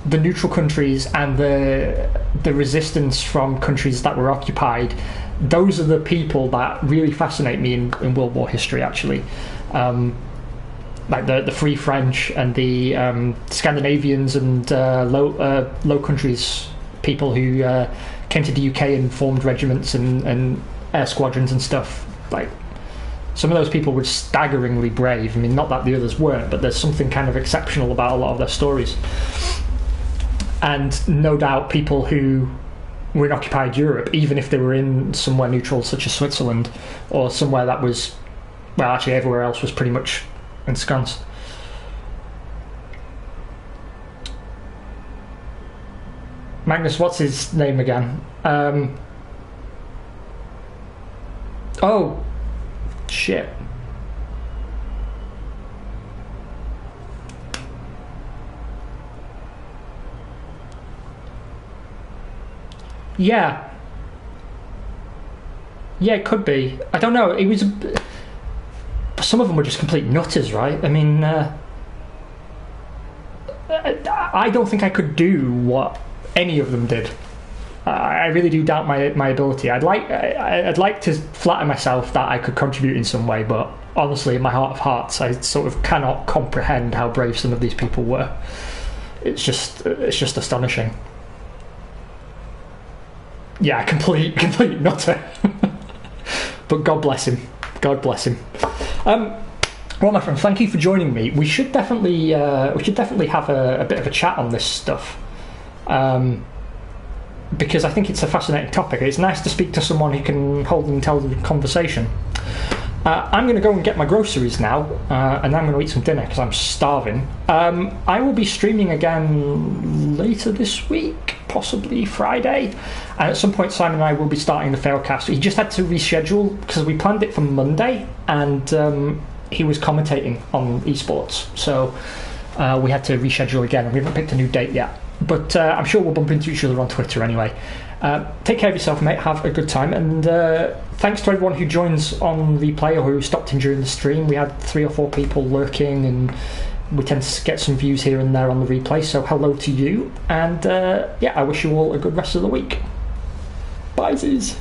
neutral countries and the resistance from countries that were occupied, those are the people that really fascinate me in World War history, actually. Like the Free French and the Scandinavians and Low Countries people who came to the UK and formed regiments and air squadrons and stuff. Like, some of those people were staggeringly brave. I mean, not that the others weren't, but there's something kind of exceptional about a lot of their stories. And no doubt people who were in occupied Europe, even if they were in somewhere neutral such as Switzerland, or somewhere that was, well, actually everywhere else was pretty much ensconced. Magnus, what's his name again? Oh, shit. Yeah, it could be. I don't know. It was. Some of them were just complete nutters, right? I mean, I don't think I could do what any of them did. I really do doubt my ability. I'd like to flatter myself that I could contribute in some way, but honestly, in my heart of hearts, I sort of cannot comprehend how brave some of these people were. It's just astonishing. Yeah, complete nutter. But God bless him. God bless him. Well, my friend, thank you for joining me. We should definitely have a bit of a chat on this stuff, because I think it's a fascinating topic. It's nice to speak to someone who can hold an intelligent conversation. I'm going to go and get my groceries now, and I'm going to eat some dinner because I'm starving. I will be streaming again later this week, possibly Friday, and at some point Simon and I will be starting the Failcast. He just had to reschedule because we planned it for Monday, and he was commentating on esports, so we had to reschedule again, and we haven't picked a new date yet, but I'm sure we'll bump into each other on Twitter anyway. Take care of yourself, mate. Have a good time, and thanks to everyone who joins on replay or who stopped in during the stream. We had 3 or 4 people lurking, and we tend to get some views here and there on the replay, so hello to you, and I wish you all a good rest of the week. Bye, Z's.